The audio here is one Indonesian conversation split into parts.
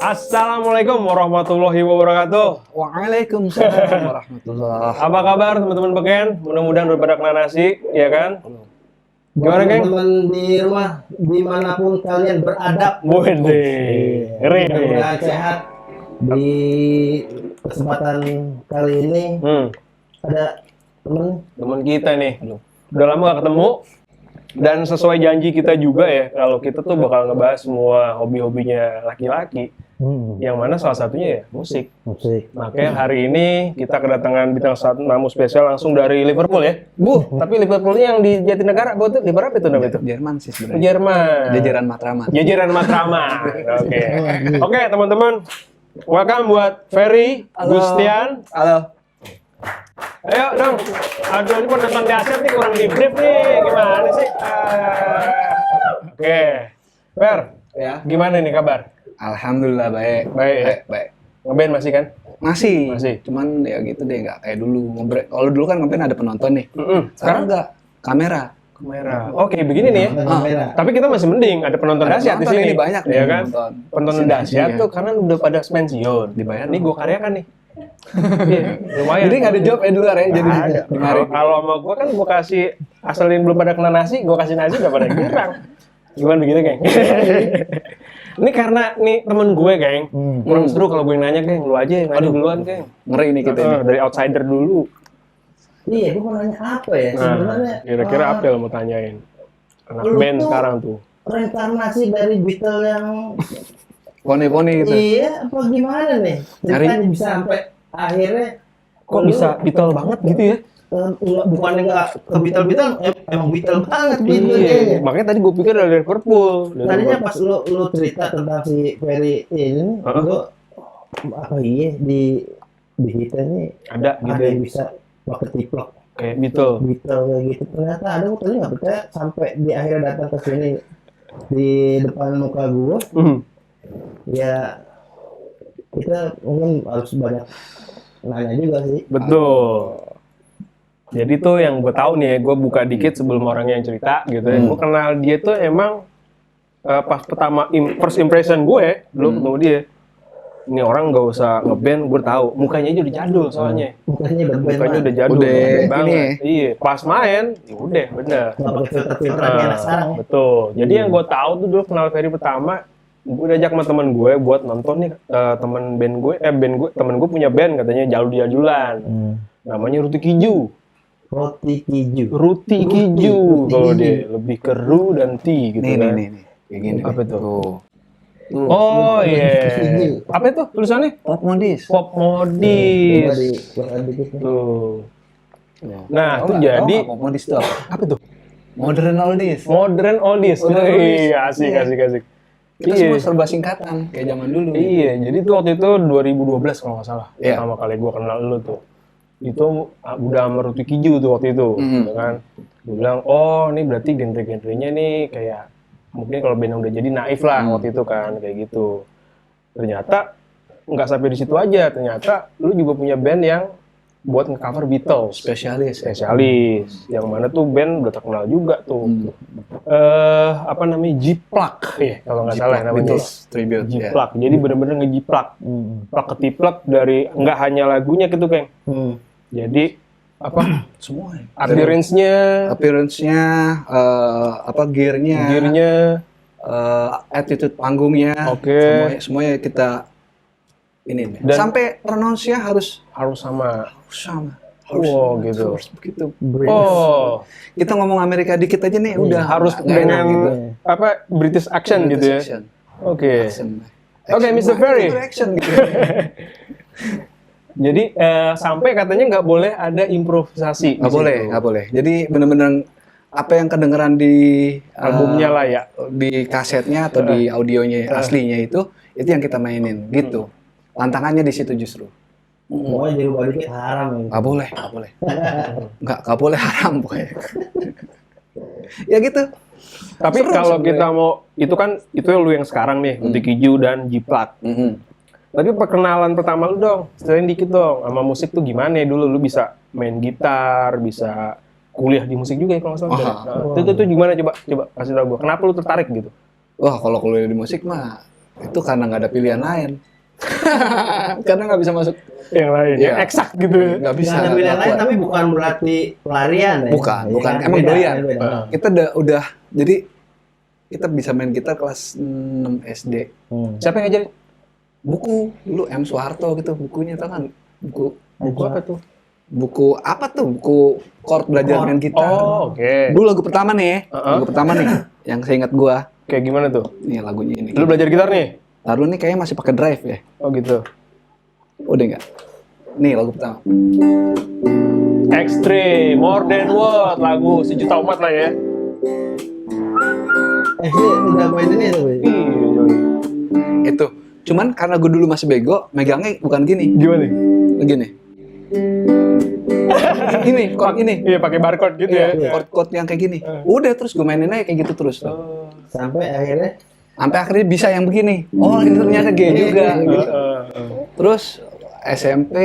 Assalamualaikum warahmatullahi wabarakatuh. Waalaikumsalam warahmatullahi. Apa kabar teman-teman Beken? Mudah-mudahan udah pada kena nasi, ya kan? Gimana, Geng? Teman-teman di rumah, dimanapun kalian beradab. Wede, keren nih. Mudah-mudahan sehat. Di kesempatan kali ini ada Teman kita nih. Udah lama gak ketemu. Dan sesuai janji kita juga ya, kalau kita tuh bakal ngebahas semua hobi-hobinya laki-laki. Yang mana salah satunya ya musik. Makanya hari ini kita kedatangan bintang tamu spesial langsung dari Liverpool ya. Tapi Liverpoolnya yang di Jatinegara, di berapa itu namanya itu? Jerman sih sebenarnya. Jerman. Jajaran Matraman. Jajaran Matraman. Oke, teman-teman. Welcome buat Ferry, Gustian. Halo. Ayo dong. Aduh, ini penonton dahsyat nih kurang di brief nih. Gimana sih? Oke. Fer, Ya. gimana nih kabar? Alhamdulillah baik. Baik. Ngeband masih kan? Masih. Cuman ya gitu deh, nggak kayak dulu. Kalau dulu kan ngeband ada penonton nih. Sekarang nggak. Kamera. Oke, begini nih ya. Tapi kita masih mending ada penonton Ada dahsyat di penonton sini. ini banyak nih, ya kan? Penonton dahsyat Iya. tuh karena udah pada pensiun. Dibayar Nih dong. gue karyakan nih. Iya, lumayan. Jadi nggak ada job di luar ya. Jadi Ada. Kalau sama gue kan gue kasih asal yang belum pada kena nasi, gue kasih nasi udah pada girang. Gimana begitu, Geng? Ini karena nih temen gue, Geng. Kurang seru kalau gue yang nanya, Geng. Lu aja yang nanya duluan, Geng. ngeri nih kita ini. Dari outsider dulu. Iya, gue mau nanya apa ya? Sebenarnya Kira-kira apa yang mau tanyain? Anak lu band tuh- sekarang tuh. reinkarnasi dari Beatles yang Poni-poni gitu. iya apa gimana nih? Ceritanya bisa sampai akhirnya Kok bisa Beatle banget gitu ya? bukan enggak ke Beatles emang Beatles banget Beatles Iya. kayaknya. Makanya tadi gue pikir dari Liverpool. Tadinya pas lu cerita tentang si Ferry ini, gua apa iya di kita nih Ada gitu ada ya. yang bisa pakai tiplok Kayak Beatle. Beatles kayak gitu. Ternyata ada, gua tadi nggak percaya sampai di akhirnya datang ke sini di depan muka gua. Ya kita mungkin harus banyak nanya juga sih. Betul. Jadi tuh yang gue tahu nih, gue buka dikit sebelum orangnya yang cerita gitu ya. Gue kenal dia tuh emang pas pertama first impression gue dulu ketemu dia. Ini orang nggak usah ngeband, gue tahu mukanya aja udah jadul soalnya. Mukanya udah Mukanya udah jadul, Udah udah banget. ini. Iya, pas main, ya udah bener. nggak pakai filter kayak anak sekarang ya. Betul. Jadi yang gue tahu tuh dulu kenal Ferry pertama, gue diajak sama temen gue buat nonton nih temen gue punya band katanya jadulan. Namanya Ruti Kiju. Roti Kiju. Ruti Kiju. Kalau dia lebih ke ru dan ti gitu kan. Nih. Kayak gini. Apa itu? Tuh. Oh iya. Kiju. Apa itu tulisannya? Pop modis. Pop Coba modis. dikit nih. Tuh. Nah, itu jadi Pop modis tuh apa? apa tuh? Modern oldies. Modern oldies. Modern oldies. Iya, asik. Kita semua serba singkatan kayak zaman dulu. Iya, jadi tuh waktu itu 2012 kalau nggak salah. Iya. Pertama kali gue kenal lu tuh. Itu udah sama Ruti Kiju tuh waktu itu, ya kan. Gue bilang, oh ini berarti genre-genrenya nih kayak mungkin kalau band yang udah jadi naif lah waktu itu kan, kayak gitu. Ternyata nggak sampai di situ aja, ternyata lu juga punya band yang buat nge-cover Beatles. Spesialis. Yang mana tuh band udah terkenal juga tuh. Apa namanya? Jiplak ya kalau nggak salah namanya. Beatles tribute. ya. Jiplak. Jadi bener-bener ngejiplak. Plak ketiplak dari nggak hanya lagunya gitu, Keng. Jadi apa? Semua. Appearance-nya, Gearnya, gear-nya, attitude panggungnya. Oke. Semuanya kita ini. Dan- sampai pronounce-nya harus sama. sama. Oh, gitu. Harus begitu. Oh, Kita ngomong Amerika dikit aja nih udah harus nggak enak dengan gitu. apa British accent gitu ya. Action. Oke. Action. Oke, Mr. Ferry. Action gitu. Jadi sampai katanya nggak boleh ada improvisasi. Nggak boleh. Jadi bener-bener apa yang kedengeran di Albumnya lah ya. di kasetnya atau di audionya aslinya itu yang kita mainin gitu. Tantangannya di situ justru. Pokoknya dirubah dikit haram ya. Nggak boleh. Nggak boleh haram pokoknya. Ya gitu. Tapi Seru kalau sebenarnya. kita mau itu lu yang sekarang nih, Ruti Kiju dan Jiplak. Tapi perkenalan pertama lu dong, ceritain dikit dong sama musik tuh gimana ya dulu lu bisa main gitar, bisa kuliah di musik juga ya kalau nggak salah. Aha. Nah, itu gimana coba kasih tau gua. Kenapa lu tertarik gitu? Wah, kalau kuliah di musik mah Itu karena nggak ada pilihan lain. Karena nggak bisa masuk. Yang lain, Iya. yang eksak gitu ya. Nggak bisa. Nggak ada nggak pilihan lain, kuat. tapi bukan berarti pelarian ya. Bukan. Iya, Emang beda, doyan. beda. Kita udah jadi kita bisa main gitar kelas 6 SD. Siapa yang ngajarin? Buku dulu M Soeharto gitu bukunya tau kan? Buku Apa tuh? buku apa tuh? Buku chord belajar main gitar. Oh, oke. Dulu lagu pertama nih, lagu pertama nih yang saya ingat gua. Kayak gimana tuh? Nih lagunya ini. Lu belajar gitar nih? Lalu nih kayaknya masih pakai drive ya. Oh gitu. Udah enggak? Nih lagu pertama. Extreme, More Than What, lagu sejuta umat lah ya. Ini udah main ini tuh. Boy. Iya, Joy. Itu. Cuman karena gue dulu masih bego, megangnya bukan gini. Gimana nih? Gini. Ini, chord ini. Iya, pakai barcode gitu ya. Iya, chord yang kayak gini. Udah terus gue mainin aja kayak gitu terus. Sampai akhirnya Sampai akhirnya bisa yang begini. Oh, ini ternyata G juga. Gitu. Terus SMP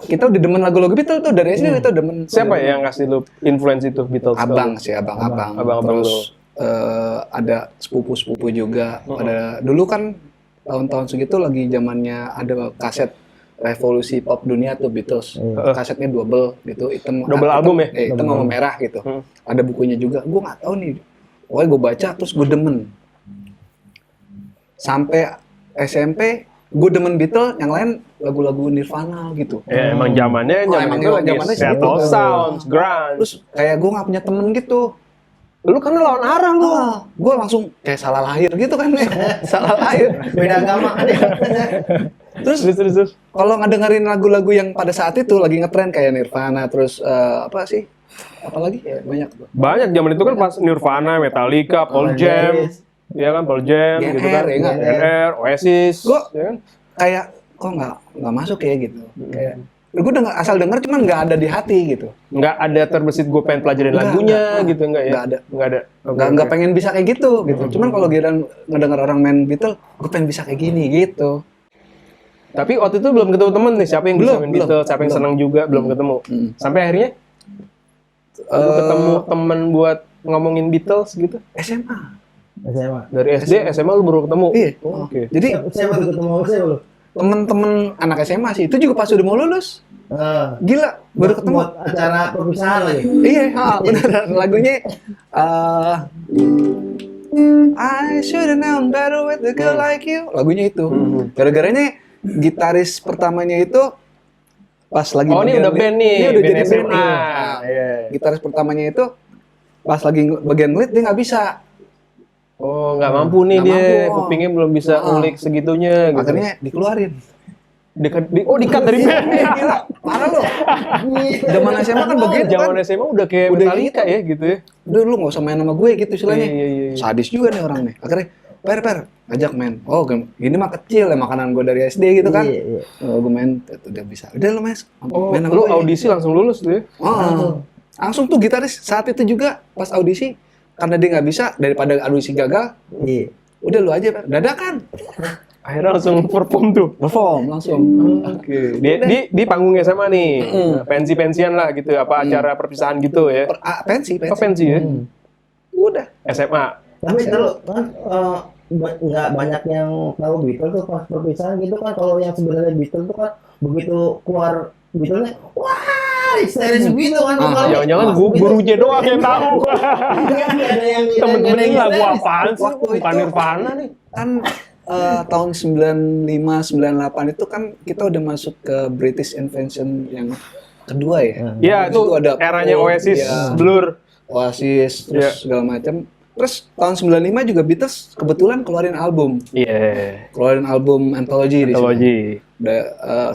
kita udah demen lagu-lagu Beatles tuh dari SD kita demen. Siapa ya yang ngasih lu influence itu Beatles? Abang sih, abang-abang. Abang-abang Terus ada sepupu-sepupu juga. Pada dulu kan tahun-tahun segitu lagi zamannya ada kaset revolusi pop dunia tuh Beatles. Kasetnya double gitu, hitam. Double album ya? Hitam sama merah gitu. Ada bukunya juga. Gue nggak tahu nih. Pokoknya gue baca terus gue demen. Sampai SMP gue demen Beatles, yang lain lagu-lagu Nirvana gitu. Ya, emang zamannya emang itu lagi zamannya Seattle segitu. Sounds, grunge. Terus kayak gue nggak punya temen gitu. Lu kan lawan arah lu. Gue langsung kayak salah lahir gitu kan. Salah lahir. beda agama kan ya. Terus. Kalau ngedengerin lagu-lagu yang pada saat itu lagi ngetren kayak Nirvana, terus apa sih? Apalagi ya banyak. Banyak zaman itu kan pas Nirvana, Metallica, Pearl Jam. Iya kan, Pearl Jam GNR, gitu kan. ya nggak? GNR, Oasis. Gue ya kan? kayak kok nggak masuk ya gitu. Kayak gue asal denger cuman nggak ada di hati gitu. Nggak ada terbesit gue pengen pelajarin Nggak, lagunya nggak. gitu, enggak ya? Nggak ada. Nggak ada. Nggak pengen bisa kayak gitu gitu. Cuman kalau giliran ngedenger orang main Beatles, gue pengen bisa kayak gini gitu. Tapi waktu itu belum ketemu temen nih, siapa yang bisa Belum, main belum, Beatles, siapa yang belum. senang juga, belum ketemu. Sampai akhirnya lu ketemu temen buat ngomongin Beatles gitu. SMA. SMA. Dari SD, SMA lu baru ketemu? Iya. Oh, Oke. Jadi Saya baru ketemu saya lu. temen-temen anak SMA sih itu juga pas udah mau lulus. Ah. Gila, baru ketemu. Buat acara perpisahan lagi. Iya, beneran lagunya I should have known better with a girl like you. Lagunya itu. Gara-garanya gitaris pertamanya itu pas lagi Oh, ini bagian udah lead, band nih, ini udah band jadi band SMA. nih. Nah, Iya. Gitaris pertamanya itu pas lagi bagian lead dia nggak bisa. Oh, nggak mampu nih Nggak dia, mampu. kupingnya belum bisa ngulik segitunya gitu. Akhirnya dikeluarin. Di-cut dari band. Gila, parah loh. Zaman SMA kan begitu kan. Zaman SMA udah kayak Udah Metallica ya gitu ya. Udah lu nggak usah main sama gue gitu istilahnya. Iya. Sadis juga nih orang nih. Akhirnya per ajak main. Oh gini mah kecil ya makanan gue dari SD gitu kan. Iya. Oh, gue main udah bisa. Udah lu mas. Oh, main sama lu gue. audisi langsung lulus tuh ya? Oh, langsung tuh gitaris saat itu juga pas audisi karena dia nggak bisa daripada audisi gagal. Iya. Udah lu aja per. Dadakan. Akhirnya langsung perform tuh. Perform langsung. Oke. Di panggung SMA nih. Pensi-pensian lah gitu, apa acara perpisahan gitu ya. Pensi. Oh, pensi ya. Udah. SMA. Tapi dulu kan nggak banyak yang tahu Beatles tuh pas perpisahan gitu kan. Kalau yang sebenarnya Beatles tuh kan begitu keluar Beatlesnya, wah histeris gitu kan. Jangan-jangan gurunya doang yang tahu. Ada yang Temen-temen ini lagu histeris. apaan sih? Waktu Bukan itu- Nirvana nih. Kan tahun 95-98 itu kan kita udah masuk ke British Invasion yang kedua ya. Iya, itu ada eranya Pulp, Oasis, ya, Blur. Oasis, Iya. terus segala macam. Terus tahun 95 juga Beatles kebetulan keluarin album. Iya. Keluarin album Anthology di situ. Anthology. Udah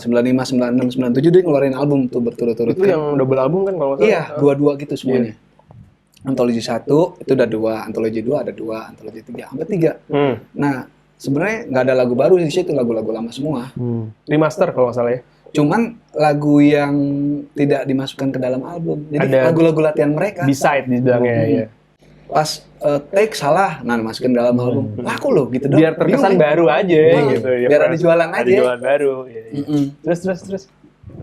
95, 96, 97 dia ngeluarin album tuh berturut-turut. Itu yang double album kan kalau nggak salah? Iya, dua-dua gitu semuanya. Anthology 1 itu udah 2, Anthology 2 ada 2, Anthology 3 sampai 3. Nah, sebenarnya nggak ada lagu baru di situ, lagu-lagu lama semua. Remaster kalau nggak salah ya. Cuman lagu yang tidak dimasukkan ke dalam album. Jadi Ada lagu-lagu latihan mereka. B-side di bilangnya ya. Pas take salah, nah masukin dalam album. Laku loh gitu dong. Biar terkesan Bingung, ya? baru aja gitu ya. Biar ada jualan Ada aja. jualan baru. Iya, iya. Mm-mm. Terus.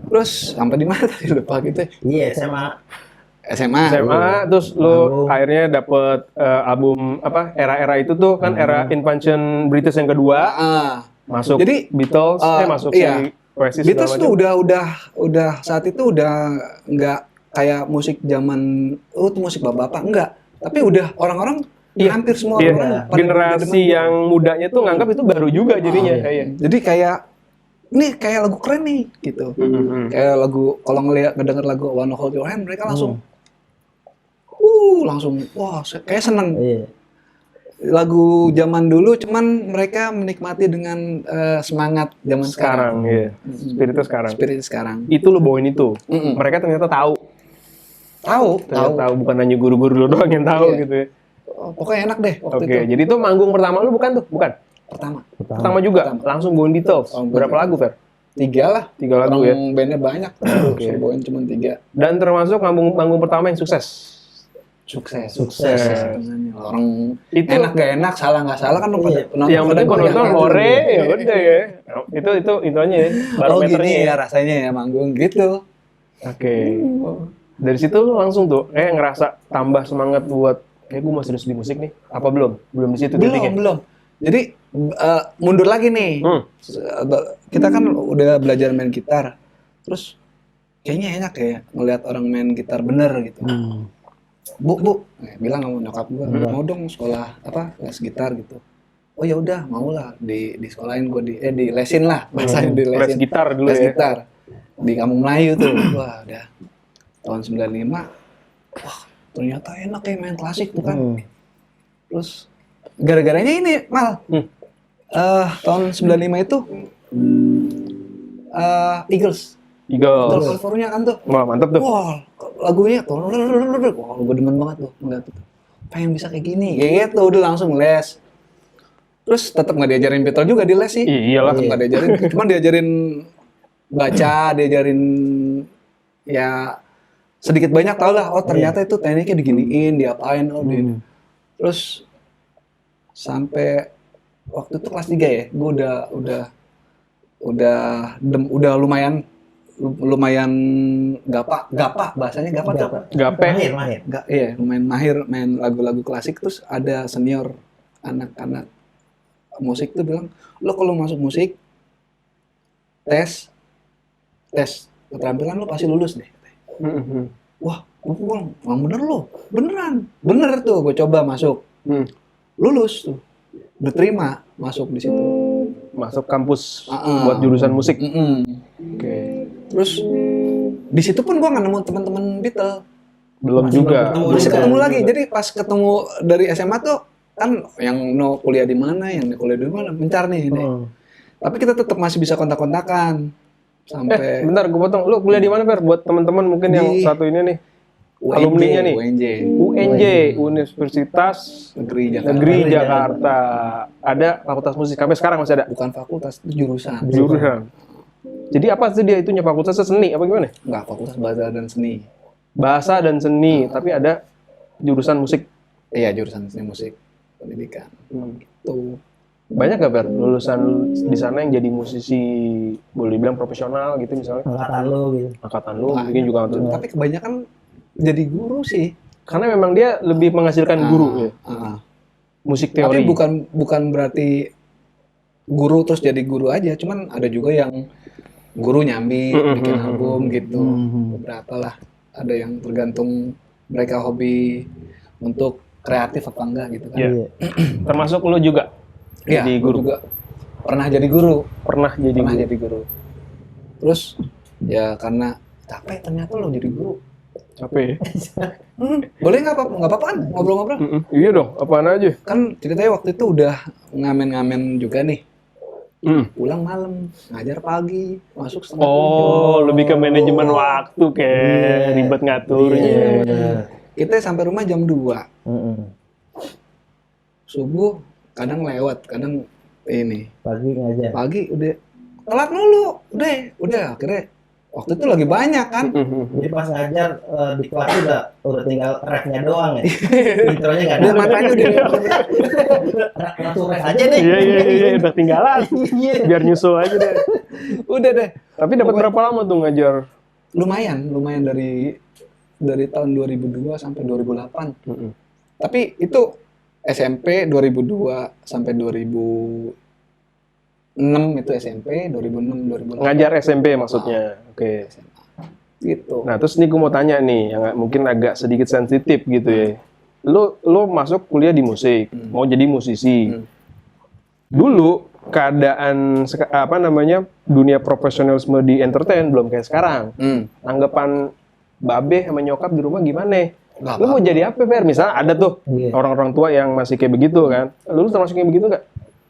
Terus sampai di mana tadi lupa gitu. Iya SMA. SMA. terus lu akhirnya dapet album apa era-era itu tuh kan era Invention British yang kedua, masuk Jadi, Beatles, masuk iya. si Oasis Beatles segala tuh macam. udah saat itu udah nggak kayak musik zaman tuh musik bapak-bapak enggak, tapi udah orang-orang hampir semua Iya, orang pada generasi demen. yang mudanya tuh nganggap itu baru juga jadinya kayaknya. Jadi kayak ini kayak lagu keren nih gitu. Kayak lagu kalau ngedenger lagu Wanna Hold Your Hand mereka langsung langsung wah kayak seneng. Iya. Lagu zaman dulu cuman mereka menikmati dengan semangat zaman sekarang. Iya. Spiritnya sekarang. Spirit sekarang. Itu lo bawain itu. Mereka ternyata tahu. Tahu, bukan hanya guru-guru lo doang yang tahu gitu ya. Pokoknya enak deh waktu Oke, itu. jadi itu manggung pertama lu bukan? Pertama juga, langsung bawain Beatles. Berapa lagu, Fer? 3 lah. 3 lagu ya. Orang bandnya banyak. Saya bawain cuma 3. Dan termasuk manggung pertama yang sukses. Sukses. Orang Itu enak gak enak, salah nggak salah kan pada penonton. yang penting pada penonton goyang hore gitu. ya udah ya. Itu aja ya. Oh Barometernya. gini ya rasanya ya manggung gitu. Oke. Dari situ lu langsung tuh ngerasa tambah semangat buat kayak gue masih harus di musik nih. Apa belum? Belum di situ titiknya. Belum. Jadi mundur lagi nih. Kita kan udah belajar main gitar. Terus kayaknya enak ya ngelihat orang main gitar bener gitu. Bu, bilang sama nyokap gue, mau dong sekolah les gitar gitu. Oh ya udah, mau lah di sekolahin gue di lesin lah, bahasanya di lesin. Les gitar dulu les ya. gitar di Kampung Melayu tuh. Wah, udah tahun 95. Wah, ternyata enak ya main klasik tuh kan. Terus gara-garanya ini, Mal. Tahun 95 itu Eagles. Hotel California kan tuh. Wah, mantap tuh. Wah, lagunya tuh. Wah, gue demen banget tuh. Ngeliat itu. Pengen bisa kayak gini. Kayak gitu, udah langsung les. Terus tetap nggak diajarin Beatles juga di les sih. Iyalah. Tetap nggak diajarin. Cuman diajarin baca, diajarin ya sedikit banyak tau lah. Oh ternyata itu tekniknya diginiin, diapain. Terus sampai waktu itu kelas 3 ya, gue udah lumayan gapa bahasanya gapa. Mahir. Iya, lumayan mahir main lagu-lagu klasik. Terus ada senior anak-anak musik tuh bilang, lo kalau masuk musik tes keterampilan lo pasti lulus deh. Wah, gue bilang, bener tuh, gue coba masuk, lulus tuh, diterima masuk di situ. Masuk kampus buat jurusan musik. Oke. Terus di situ pun gua nggak nemu teman-teman Beatles. Belum juga. Masih ketemu lagi. Jadi pas ketemu dari SMA tuh kan yang kuliah di mana, mencar nih. Tapi kita tetap masih bisa kontak-kontakan sampai. Bentar, gue potong. Lu kuliah di mana, Fer? Buat teman-teman mungkin yang satu ini nih. Alumninya nih. UNJ, Universitas Negeri Jakarta. Ada fakultas musik. Sampai sekarang masih ada. Bukan fakultas, itu jurusan. Jadi apa sih dia itunya, fakultasnya seni apa gimana? Enggak, fakultas bahasa dan seni. Bahasa dan seni, tapi ada jurusan musik. Iya, jurusan seni musik pendidikan. Gitu. Banyak gak, Fer, lulusan di sana yang jadi musisi boleh dibilang profesional gitu misalnya? Angkatan lu mungkin juga. Tapi kebanyakan jadi guru sih. Karena memang dia lebih menghasilkan guru ya. Musik teori. Tapi bukan berarti guru terus jadi guru aja, cuman ada juga yang guru nyambi bikin album gitu. Beberapa lah. Ada yang tergantung mereka hobi untuk kreatif apa enggak gitu kan. Iya. Termasuk lu juga. Iya, jadi guru. Juga pernah jadi guru. Jadi guru. Terus ya karena capek ternyata lo jadi guru. Capek. Boleh nggak apa-apaan ngobrol-ngobrol? Iya dong, apaan aja. Kan ceritanya waktu itu udah ngamen-ngamen juga nih. Pulang malam, ngajar pagi, masuk setengah 7. Lebih ke manajemen waktu kayak ribet ngaturnya. Kita sampai rumah jam 2. Subuh kadang lewat, kadang ini. Pagi udah telat mulu, udah akhirnya waktu itu lagi banyak kan. Jadi pas ngajar di kelas udah tinggal ref-nya doang ya. Intronya nggak ada. Dia makanya udah langsung ref aja deh. Iya, udah tinggalan. Biar nyusul aja deh. Udah deh. Tapi dapat berapa lama tuh ngajar? Lumayan dari dari tahun 2002 sampai 2008. Tapi itu SMP 2002 sampai 2006 itu SMP, 2006 2008. Ngajar SMP maksudnya. Oke. Gitu. Nah, terus nih gue mau tanya nih, yang mungkin agak sedikit sensitif gitu ya. Lu masuk kuliah di musik, mau jadi musisi. Dulu keadaan dunia profesionalisme di entertain belum kayak sekarang. Anggapan babe sama nyokap di rumah gimana? Lu mau jadi apa, Fer? Misalnya ada tuh orang-orang tua yang masih kayak begitu kan. Lu termasuk yang begitu nggak?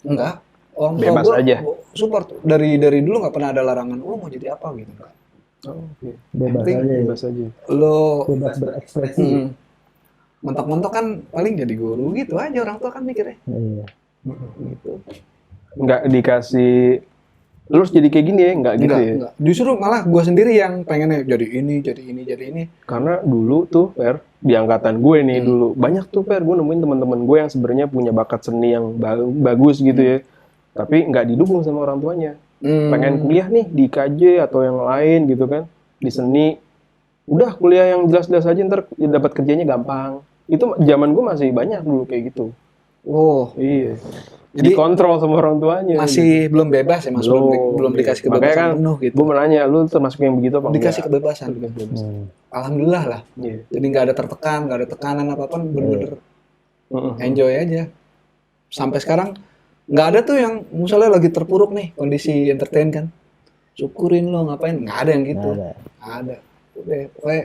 Enggak. Orang tua Bebas gua aja. Support. Dari dulu nggak pernah ada larangan. Mau jadi apa gitu enggak. Oke. Bebas Penting, aja. Bebas aja. Lo Bebas berekspresi. mentok-mentok kan paling jadi guru gitu aja orang tua kan mikirnya. Iya. Gitu. Nggak dikasih, lu harus jadi kayak gini ya? Nggak gitu ya? Enggak. Justru malah gua sendiri yang pengennya jadi ini. Karena dulu tuh, Fer, di angkatan gue nih dulu, banyak tuh, Fer, gue nemuin teman-teman gue yang sebenarnya punya bakat seni yang bagus gitu ya. Tapi nggak didukung sama orang tuanya. Pengen kuliah nih di IKJ atau yang lain gitu kan, di seni. Udah kuliah yang jelas-jelas aja, ntar dapat kerjanya gampang. Itu zaman gue masih banyak dulu kayak gitu. Oh, Iya. Jadi Dikontrol sama orang tuanya. masih belum bebas ya Mas, belum dikasih kebebasan Makanya kan, penuh gitu. gue menanya, lu termasuk yang begitu apa Dikasih enggak? kebebasan. Alhamdulillah lah. Iya. Jadi nggak ada tertekan, nggak ada tekanan apapun, bener-bener enjoy aja. Sampai sekarang nggak ada tuh yang misalnya lagi terpuruk nih kondisi entertain kan. Syukurin lo ngapain? Nggak ada yang gitu. Nggak Ada. Udah, pokoknya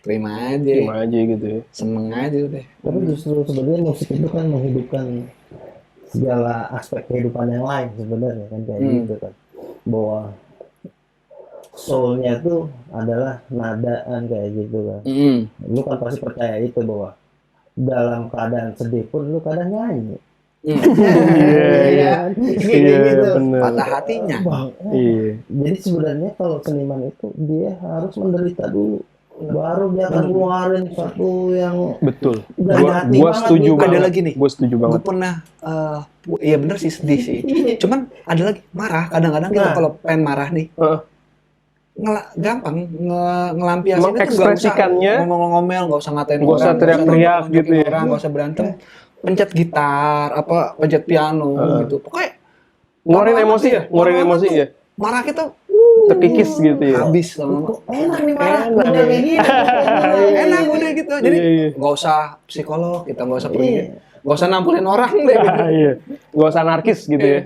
terima aja. Terima aja gitu ya. Seneng aja udah. Tapi justru sebenarnya musik itu kan menghidupkan segala aspek kehidupan yang lain sebenarnya kan kayak gitu kan. Bahwa soul-nya itu adalah nadaan kayak gitu kan. Lu kan pasti percaya itu bahwa dalam keadaan sedih pun lu kadang nyanyi. Iya, gitu. bener. Patah hatinya. Bang, Iya. jadi sebenarnya kalau seniman itu dia harus menderita dulu, baru dia akan keluarin sesuatu yang Betul. dari hati Gua banget setuju gitu. banget. Ada lagi nih. Gue setuju Gue banget. pernah, iya bener sih sedih sih. Cuman ada lagi marah. Kadang-kadang kita Nah. kalau pengen marah nih, Heeh. gampang ngelampiasin itu Mengekspresikannya. nggak usah ngomel, nggak usah ngatain Nggak usah orang, teriak-teriak nggak usah gitu ya. orang, nggak usah berantem. Pencet gitar, pencet piano gitu. Pokoknya Ngeluarin lama-lama emosi tuh ya, ngeluarin lama-lama emosi tuh ya. Marah kita Terkikis gitu ya. habis lama-lama. Kok enak nih marah, Enak udah ya. kayak gini. Enak udah gitu. Jadi Iya, iya. nggak usah psikolog, kita nggak usah pergi, Iya. nggak usah nampulin orang deh. Gitu. Iya. Gak usah anarkis gitu ya.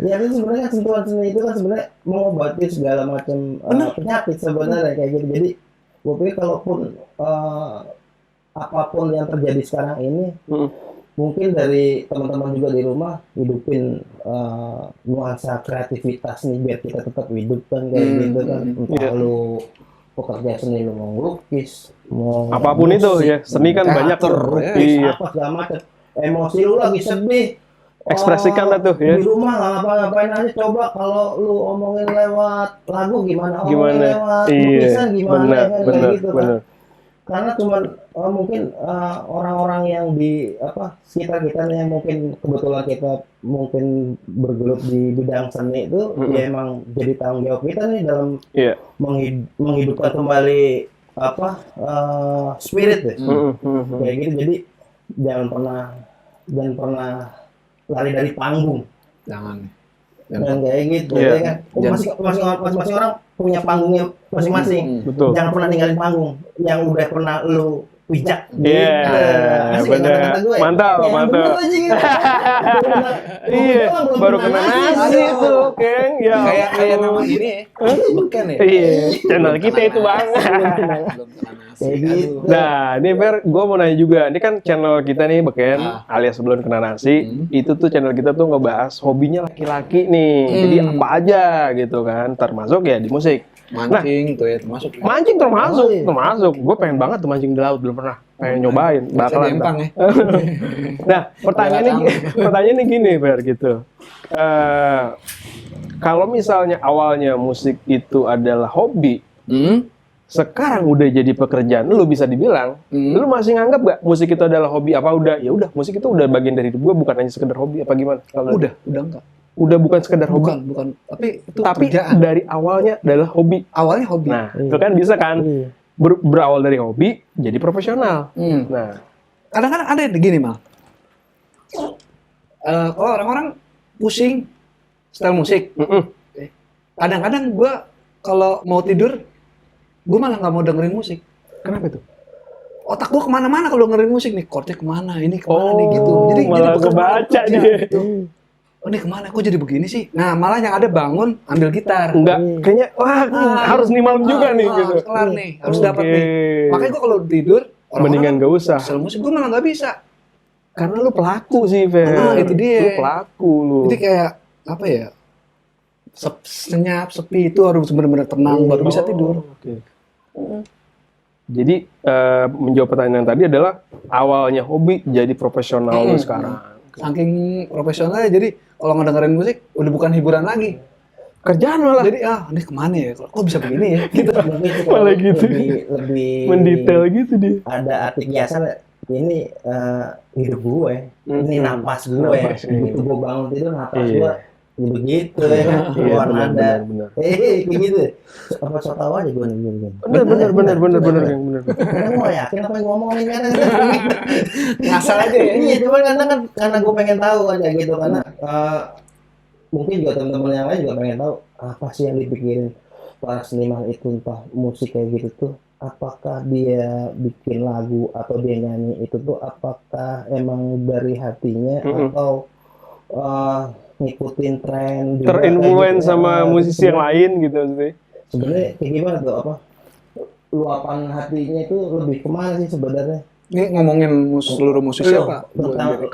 Ya itu sebenarnya sentuhan seni itu kan sebenarnya mengobati segala macam penyakit sebenarnya kayak gitu. Jadi gue pikir kalaupun apapun yang terjadi sekarang ini, mungkin dari teman-teman juga di rumah hidupin nuansa kreativitas nih biar kita tetap hidup kan kayak gitu kan. Entah lu pekerja seni lu mau ngelukis, mau Apapun itu ya, seni kan banyak tuh. lukis, Iya. apa segala macam. Emosi lu lagi sedih, Ekspresikan lah tuh ya. di rumah nggak ngapa-ngapain aja, coba kalau lu omongin lewat lagu gimana, omongin Gimana? lewat Iya. lukisan gimana, Benar, kan, kayak benar, gitu kan. benar. Karena cuman mungkin orang-orang yang di sekitar kita nih yang mungkin kebetulan kita mungkin bergelut di bidang seni itu ya emang jadi tanggung jawab kita nih dalam Iya. menghidupkan kembali spirit ya. Kayak gitu. Jadi jangan pernah lari dari panggung. Jangan. Dan kayak gitu Iya. ya kan. Masing-masing orang punya panggungnya masing-masing. Betul. Jangan pernah ninggalin panggung yang udah pernah lu pijak. Iya, Asik bener. kata-kata gue. Mantap, Kayak mantap. bener aja gitu. Iya, baru kena nasi tuh, Keng. Ya. Kayak nama ini ya, beken ya. Iya, channel kita itu bang. Belum kena nasi. Kayak gitu. Nah, ini Fer, gue mau nanya juga. Ini kan channel kita nih, Beken, alias sebelum kena nasi. Itu tuh channel kita tuh ngebahas hobinya laki-laki nih. Jadi apa aja gitu kan, termasuk ya di musik. Mancing tuh ya termasuk. Mancing termasuk. Gue pengen banget tuh mancing di laut, belum pernah. Pengen nyobain, bakalan. Empang ya. Nah, pertanyaannya gini, Fer, gitu. Kalau misalnya awalnya musik itu adalah hobi, sekarang udah jadi pekerjaan, lu bisa dibilang, lu masih nganggap gak musik itu adalah hobi? Apa udah, ya udah musik itu udah bagian dari hidup gue, bukan hanya sekedar hobi, apa gimana? Kalau Udah enggak. udah bukan sekedar hobi, Bukan. Tapi itu tapi kerjaan. dari awalnya adalah hobi. Awalnya hobi. Nah, itu kan bisa kan? Iya. berawal dari hobi jadi profesional. Nah, Kadang-kadang ada yang gini mal. Kalau orang-orang pusing style musik, kadang-kadang gue kalau mau tidur, gue malah nggak mau dengerin musik. kenapa tuh? Otak gue kemana-mana kalau dengerin musik nih, chordnya kemana, ini kemana nih gitu. Jadi malah bukan kebaca kerja, dia. gitu. Oh ini kemana? Kok jadi begini sih? Nah malah yang ada bangun ambil gitar. Enggak, kayaknya harus nih malam juga nih gitu. Harus kelar nih, harus Oke. dapat nih. Makanya gue kalau tidur, Mendingan gak usah. style musik gue malah nggak bisa. Karena lu pelaku sih, Fer. Itu dia. Lu pelaku lu. Jadi kayak apa ya? Senyap, sepi itu harus benar-benar tenang baru bisa tidur. Oke. Jadi menjawab pertanyaan tadi adalah awalnya hobi jadi profesional lu sekarang. Saking profesionalnya jadi kalau ngedengerin musik udah bukan hiburan lagi. Kerjaan malah. Jadi ini kemana ya? Kok bisa begini ya? Gitu. Mungkin itu Malah gitu. lebih Mendetail gitu dia. ada arti kiasan, ini hidup gue, ini napas gue, Napas, iya. begitu gue bangun tidur napas Iya. gue ya begitu ya kan, Iya, keluar benar, nada, benar. kayak gitu, apa so tau aja gue nih. Benar, benar. Karena gue gak yakin apa yang ngomongin kan, Ngasal aja ya. iya cuma karena gue pengen tahu aja gitu, karena mungkin juga teman-teman yang lain juga pengen tahu apa sih yang dipikirin para seniman itu, entah musik kayak gitu tuh, apakah dia bikin lagu atau dia nyanyi itu tuh apakah emang dari hatinya atau ngikutin tren juga, Terinfluence kayak gitu. sama musisi yang lain gitu maksudnya. Sebenarnya kayak gimana tuh, apa luapan hatinya itu lebih kemana sih sebenarnya? Ini ngomongin seluruh musisi apa?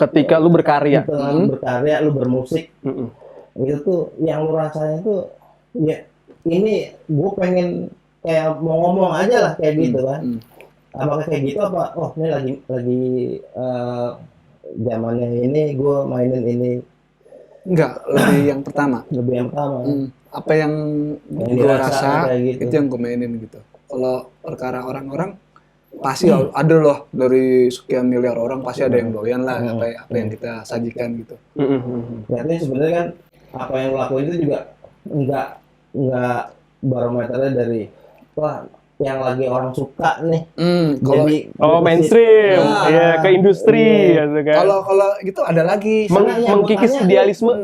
Ketika lu berkarya. Setelah lu berkarya, lu bermusik, itu tuh yang lu rasain tuh ya ini gue pengen kayak mau ngomong aja lah kayak gitu kan. Apakah kayak gitu apa ini lagi zamannya ini gue mainin ini? Enggak, lebih yang pertama. Lebih yang pertama. Apa yang gue dirasa rasa kayak gitu. itu yang gue mainin gitu. Kalau perkara orang-orang pasti ada loh, dari sekian miliar orang pasti ada yang doyan lah apa yang kita sajikan gitu. Berarti sebenarnya kan apa yang lo lakuin itu juga nggak barometernya dari wah yang lagi orang suka nih. Kalau Mainstream, ya ke industri Iya. gitu kan. kalau gitu ada lagi. yang Mengkikis gua tanya, idealisme.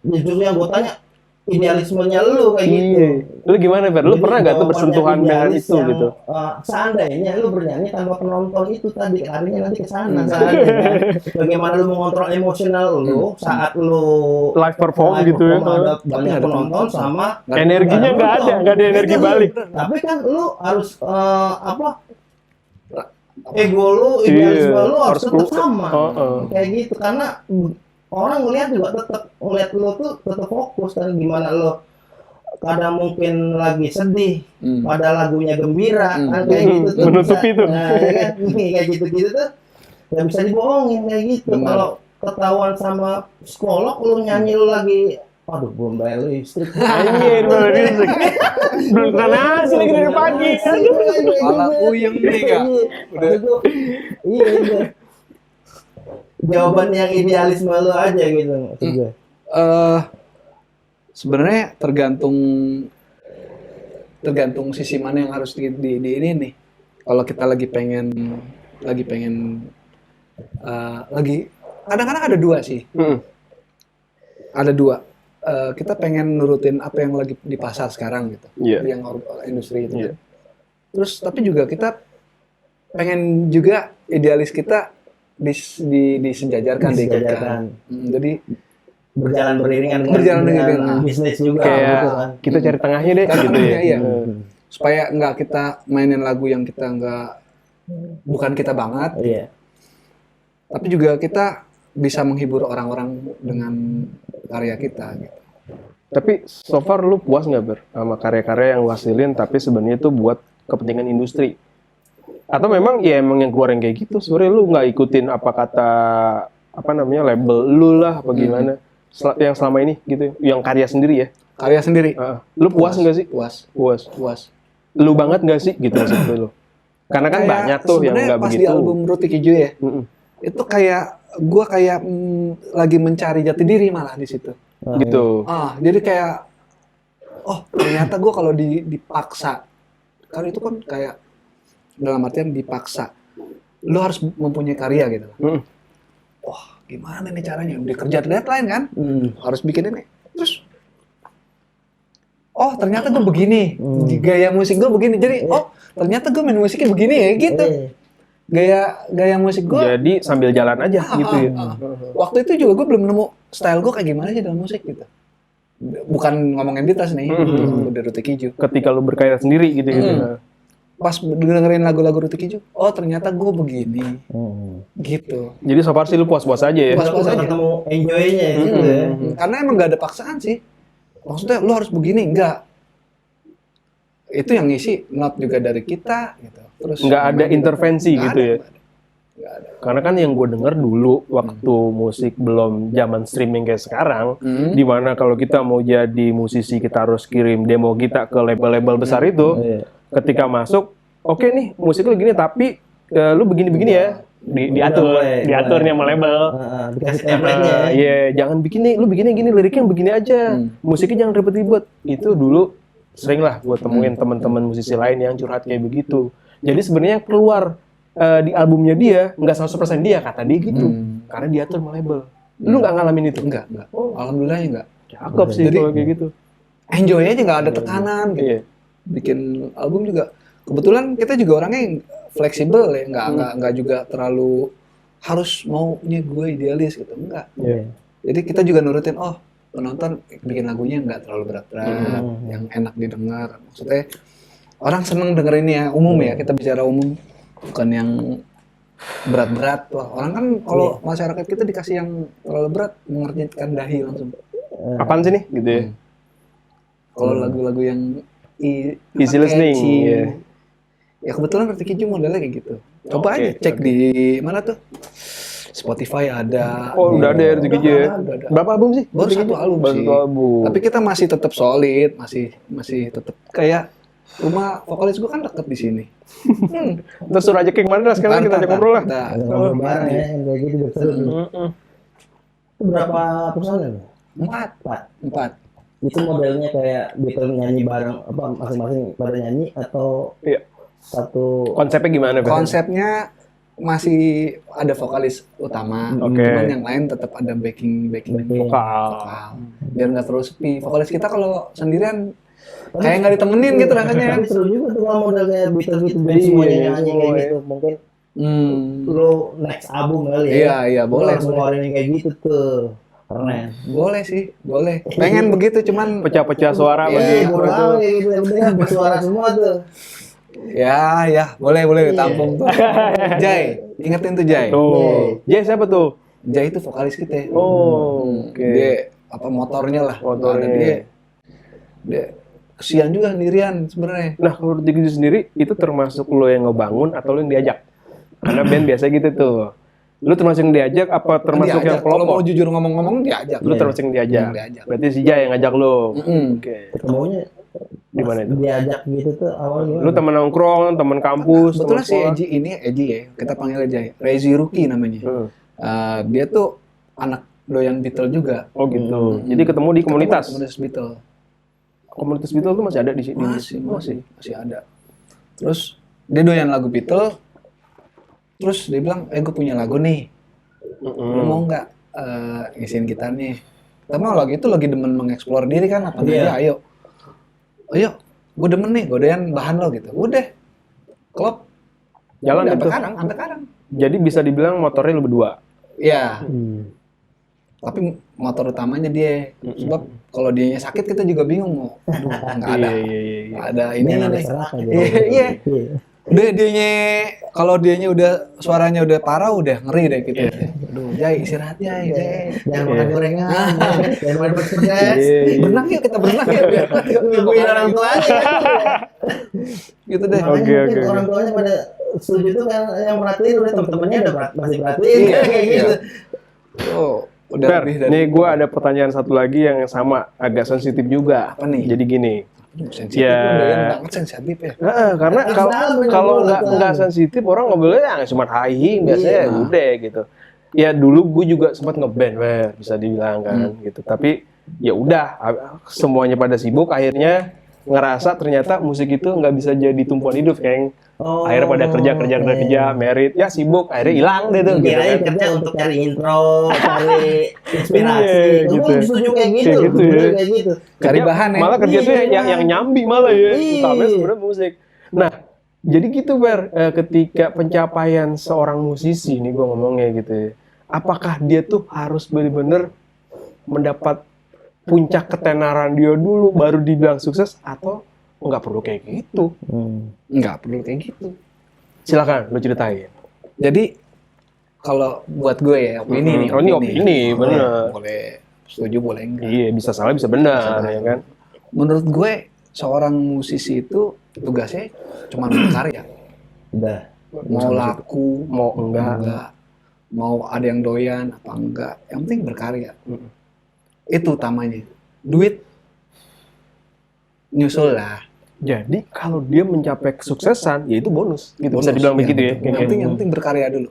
Justru yang gue tanya idealismenya lu kayak gitu. Lu gimana, Fer? Lu Jadi pernah gak tuh jawaban bersentuhan yang dengan idealis itu yang, gitu? Seandainya lu bernyanyi tanpa penonton itu tadi, larinya nanti ke sana. Seandainya kan, bagaimana lu mengontrol emosional lu saat lu Live perform gitu ya. ada banyak penonton sama Energinya nggak ada, nggak ada energi balik. Tapi kan lu harus ego lu, idealisme lu harus tetap sama. Kayak gitu, karena orang ngeliat juga tetap ngeliat lu tuh tetap fokus kan, gimana lu kadang mungkin lagi sedih pada lagunya gembira kan kayak gitu tuh menutupi bisa, tuh. nah, ya kan? Kayak gitu tuh nggak bisa dibohongin kayak gitu. Kalau ketahuan sama psikolog lu nyanyi lu lagi aduh belum bayar listrik Anjir, belum listrik. Belum kena nasi lagi dari pagi. Malah puyeng nih kak. Udah itu iya itu jawaban yang idealisme lu aja gitu maksud gue. Sebenarnya tergantung sisi mana yang harus di ini nih. Kalau kita lagi pengen kadang-kadang ada dua sih. Ada dua. Kita pengen nurutin apa yang lagi di pasar sekarang gitu. Yang industri itu. Terus tapi juga kita pengen juga idealis kita disejajarkan. Jadi berjalan beriringan dengan bisnis juga kayak gitu kan. kita cari tengahnya deh gitu ya. Iya. Supaya nggak kita mainin lagu yang kita bukan kita banget. Iya. Tapi juga kita bisa menghibur orang-orang dengan karya kita gitu. Tapi so far lu puas nggak Ber sama karya-karya yang lu hasilin tapi sebenarnya itu buat kepentingan industri? Atau memang ya emang yang keluar yang kayak gitu, sebenarnya lu nggak ikutin apa kata label lu lah apa gimana yang selama ini gitu, yang karya sendiri ya? Karya sendiri. Lu puas nggak sih? Puas. Lu banget nggak sih gitu maksud lu? Karena kan banyak tuh yang nggak begitu. Pas di album Ruti Kijo ya, itu gue lagi mencari jati diri malah di situ. Gitu. Jadi kayak, ternyata gue kalau dipaksa, kan itu kan kayak dalam artian dipaksa. Lu harus mempunyai karya gitu. Wah, gimana nih caranya? Udah kerja deadline kan? Harus bikin ini. Terus, oh ternyata gue begini. Gaya musik gue begini. Jadi, oh ternyata gue main musiknya begini ya gitu. Gaya musik gue. Jadi sambil jalan aja gitu ya. Waktu itu juga gue belum nemu style gue kayak gimana aja dalam musik gitu. Bukan ngomongin Ditas nih, udah Rutik Hijau. Ketika lu berkarya sendiri gitu ya. Pas dengerin lagu-lagu Rutik Hijau, oh ternyata gue begini, gitu. Jadi so far sih lu puas-puas aja ya. Puas-puas aja. Ketemu enjoy-nya gitu ya. Karena emang gak ada paksaan sih. Maksudnya lu harus begini, enggak. Itu yang ngisi not juga dari kita gitu. Terus Nggak ada intervensi gitu ya. Nggak ada. Karena kan yang gue denger dulu waktu musik belum zaman streaming kayak sekarang, dimana kalau kita mau jadi musisi kita harus kirim demo kita ke label-label besar itu, ketika masuk, oke nih musik lu gini tapi lu begini-begini ya, diatur nih sama label. Dikasih template-nya. Iya, jangan bikin nih, lu begini gini liriknya begini aja, musiknya jangan ribet-ribet. Itu dulu sering lah gue temuin teman-teman musisi lain yang curhat kayak begitu. Jadi sebenarnya keluar di albumnya dia nggak 100% dia kata dia gitu, karena diatur sama label. Lu nggak ngalamin itu? Enggak. Alhamdulillah enggak. Cakep sih Jadi, kalau kayak gitu. Enjoy aja, nggak ada tekanan gitu. Iya. Bikin album juga kebetulan kita juga orangnya yang fleksibel ya, nggak juga terlalu harus maunya gue idealis gitu, enggak. Jadi kita juga nurutin, oh penonton bikin lagunya nggak terlalu berat-berat, yang enak didengar. Maksudnya orang seneng dengerin ya, umum ya, kita bicara umum, bukan yang berat-berat. Wah, orang kan kalau masyarakat kita dikasih yang terlalu berat, mengerjakan dahi langsung. Apaan sih nih gitu ya? Kalau lagu-lagu yang Easy listening, iya. Ya kebetulan Rutik Hijau modelnya kayak gitu. Coba aja cek di mana tuh, Spotify ada. Oh udah ada ya Rutik Hijau ya? Ada. Berapa album sih? Baru satu album Baru sih. satu album. Tapi kita masih tetap solid, masih tetap kayak rumah vokalis gue kan deket di sini. Terus suruh aja kayak kemana lah sekarang kita ajak ngobrol lah. Ngobrol bareng ya, yang kayak gitu seru. Itu berapa personel? 4. Itu modelnya kayak Beatles nyanyi bareng, apa masing-masing pada nyanyi atau satu? Konsepnya gimana? Konsepnya masih ada vokalis utama, cuman yang lain tetap ada backing vokal. Biar nggak terlalu sepi. Vokalis kita kalau sendirian kayak nggak ditemenin gitu rasanya. Tapi seru juga tuh kalau model kayak Beatles gitu, semuanya nyanyi kayak gitu. Mungkin lo next album kali ya? Iya boleh. Ngeluarin kayak gitu tuh. Keren. Boleh sih, boleh. Pengen begitu, cuman Pecah-pecah suara kayak gitu, yang penting kan bersuara semua tuh. Ya, boleh ditampung tuh. Jai, ingetin tuh Jai. Tuh. Jay siapa tuh? Jai itu vokalis kita. Oke. Dia apa motornya lah. Motornya. Dia kesian juga sendirian sebenarnya. Nah, kalau Rutik Hijau sendiri itu termasuk lo yang ngebangun atau lo yang diajak? Karena band biasa gitu tuh. Lu termasuk yang diajak apa termasuk yang Kalau mau pelopor? jujur ngomong-ngomong diajak. Lu termasuk yang diajak. Diajak. Berarti si Jay yang ngajak lu. Oke. Ketemunya Di mana itu? diajak gitu tuh awalnya. Lu teman nongkrong, teman kampus, Betul teman si sekolah? Eji ya, kita panggil Jai. Rezi Ruki namanya. Dia tuh anak doyan Beatles juga. Oh gitu. Jadi ketemu di komunitas. Komunitas Beatles. Komunitas Beatles tuh masih ada di sini. Masih ada. Terus dia doyan lagu Beatles. Terus dia bilang, gue punya lagu nih. Lu mau nggak ngisiin gitarnya? Tapi lagu itu lagi demen mengeksplor diri kan, apa aja, ayo, gue demen nih, gue doyan bahan lo gitu. Udah, klop. Jalan itu. Sampai sekarang. Jadi bisa dibilang motornya lu berdua. Iya. Tapi motor utamanya dia. Sebab kalau dianya sakit kita juga bingung mau. Aduh, nggak ada. Nggak ada ini. Iya. Dianya kalau dianya udah suaranya udah parah udah ngeri deh gitu. Aduh, Jai istirahat Jai. Jangan makan gorengan. Jangan main bekerja. Berenang yuk, kita berenang yuk. Nungguin orang tuanya. Gitu deh. Oke. Orang tuanya pada setuju tuh kan yang perhatiin udah temen-temennya udah masih perhatiin kayak gitu. Oh, udah Fer, lebih dari. nih gue ada pertanyaan satu lagi yang sama, agak sensitif juga. Apa nih? Jadi gini. Sensitif, banget sensitif ya. Karena kalau nggak sensitif orang ngobrolnya ya cuma hai biasanya udah gitu. Ya dulu gue juga sempat ngeband, bisa dibilang kan gitu. Tapi ya udah semuanya pada sibuk, akhirnya ngerasa ternyata musik itu nggak bisa jadi tumpuan hidup kayak Oh, Akhirnya pada kerja, merit, ya sibuk, akhirnya hilang deh tuh. Gitu Kirain kan. kerja untuk cari intro, cari inspirasi. Iya, Gue gitu. setuju kayak gitu, Kayak gitu ya. kayak gitu. Cari Kerja- bahan ya. Malah kerja tuh Iya, yang nyambi malah ya. Iya. Utamanya sebenarnya musik. Nah, jadi gitu Fer, ketika pencapaian seorang musisi nih gue ngomongnya gitu ya. Apakah dia tuh harus benar-benar mendapat puncak ketenaran dia dulu baru dibilang sukses atau nggak perlu kayak gitu? Nggak perlu kayak gitu. Silakan lu ceritain. Jadi kalau buat gue ya opini nih. Oh, ini opini, bener. Boleh setuju, boleh enggak. Iya, bisa salah bisa benar ya kan. Menurut gue seorang musisi itu tugasnya cuma berkarya. Udah. Mau laku, Mau enggak. mau ada yang doyan apa enggak. Yang penting berkarya. Itu utamanya. Duit nyusul lah. Jadi kalau dia mencapai kesuksesan, ya itu bonus. Gitu. Bisa Bonus. dibilang begitu ya. Yang penting berkarya dulu.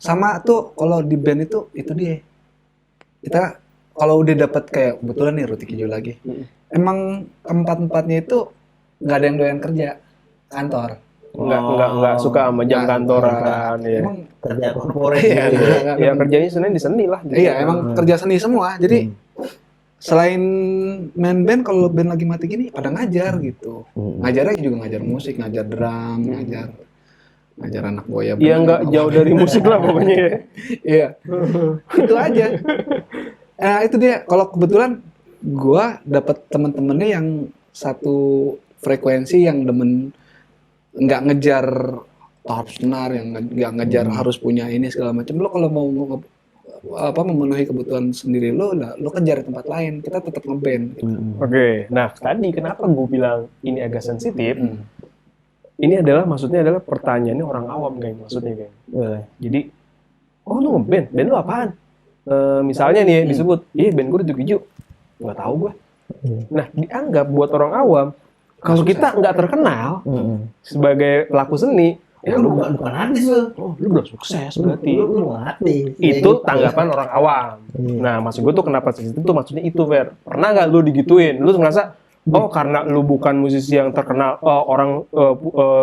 Sama tuh kalau di band itu dia. Kita kalau udah dapat kayak kebetulan nih Ruti Kijo lagi. Emang tempat-tempatnya itu nggak ada yang doyan kerja kantor. Enggak suka sama jam kantoran ya. Emang Kerja corporate. iya, gitu. Ya kerjanya Senin di seni lah. Gitu. iya emang kerja seni semua. Jadi selain main band, kalau band lagi mati gini pada ngajar gitu. Ngajarnya juga ngajar musik, ngajar drum, ngajar anak buaya. Iya nggak jauh dari musik lah pokoknya. Ya. Iya. Itu aja. Nah, itu dia. Kalau kebetulan gua dapat teman-temannya yang satu frekuensi yang demen nggak ngejar tahap senar, yang nggak ngejar harus punya ini segala macam. Lo kalau mau memenuhi kebutuhan sendiri lo kejar di tempat lain. Kita tetap ngeband. Gitu. Oke, nah tadi kenapa gue bilang ini agak sensitif? Ini maksudnya adalah pertanyaannya orang awam kayak maksudnya kayak. Jadi, oh lu ngeband, band lu apaan? Misalnya nih disebut, band gue Ruti Kijo, nggak tahu gue. Nah dianggap buat orang awam, kalau kita nggak terkenal sebagai pelaku seni, ya lu bukan artis lu. Oh, lu belum sukses berarti. Lu artis. Itu tanggapan orang awam. Nah, maksud gue tuh kenapa sensitif tuh maksudnya itu, Fer. Pernah nggak lu digituin? Lu ngerasa, oh karena lu bukan musisi yang terkenal, orang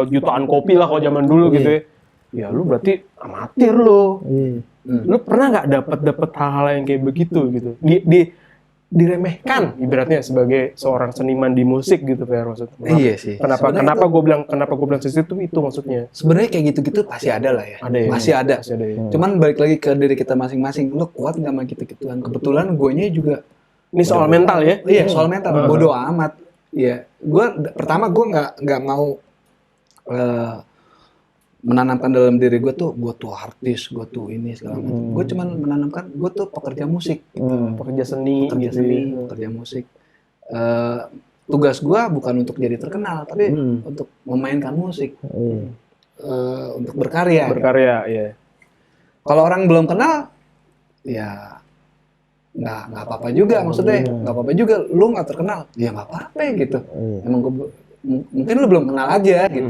jutaan kopi lah kalau zaman dulu gitu ya. Ya lu berarti amatir lu. Lu pernah nggak dapat hal-hal yang kayak begitu gitu? Diremehkan ibaratnya sebagai seorang seniman di musik gitu, Fer, maksudnya. Iya sih. Kenapa gue bilang sensitif itu maksudnya. Sebenarnya kayak gitu-gitu pasti ada lah ya. Ada ya? Masih ada. Masih ada ya. Cuman balik lagi ke diri kita masing-masing. Lo kuat nggak sama gitu-gituan? Kebetulan guenya juga. Ini soal mental ya? Iya, soal mental. Bodoh amat. Iya. Pertama gue nggak mau menanamkan dalam diri gue tuh artis, gue tuh ini segala macam. Gue cuman menanamkan gue tuh pekerja musik, pekerja seni, pekerja musik. Tugas gue bukan untuk jadi terkenal, tapi untuk memainkan musik, untuk berkarya. Ya. Kalau orang belum kenal, ya nggak apa-apa juga, maksudnya nggak apa-apa juga. Lu nggak terkenal, ya nggak apa-apa gitu. Emang mungkin lu belum kenal aja gitu.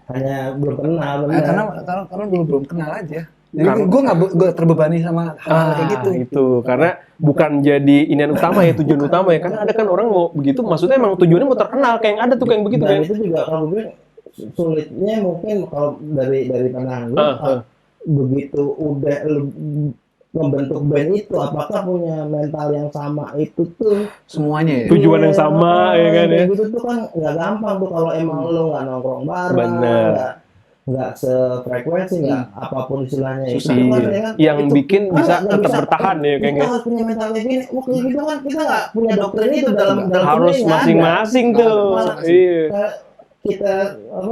Hanya belum kenal, karena belum kenal aja. Jadi gue nggak terbebani sama hal kayak gitu. Itu karena bukan jadi inian utama ya, tujuan utama ya. Karena ada kan orang mau begitu, maksudnya emang tujuannya mau terkenal, kayak yang ada tuh kayak begitu kan. Itu juga kalau gue sulitnya mungkin kalau dari pandangan gue, begitu udah membentuk band itu, apakah punya mental yang sama itu tuh semuanya ya? Tujuan yang sama ya kan ya? Gitu tuh kan nggak gampang tuh kalau emang lo nggak nongkrong bareng, nggak sefrekuensi, nggak apapun istilahnya itu kan, ya kan? Yang bikin bisa tetap bertahan ya kayaknya. Kita harus punya mental kayak gini, kayak gitu kan kita nggak punya doktrin itu dalam harus masing-masing tuh. Iya. Kita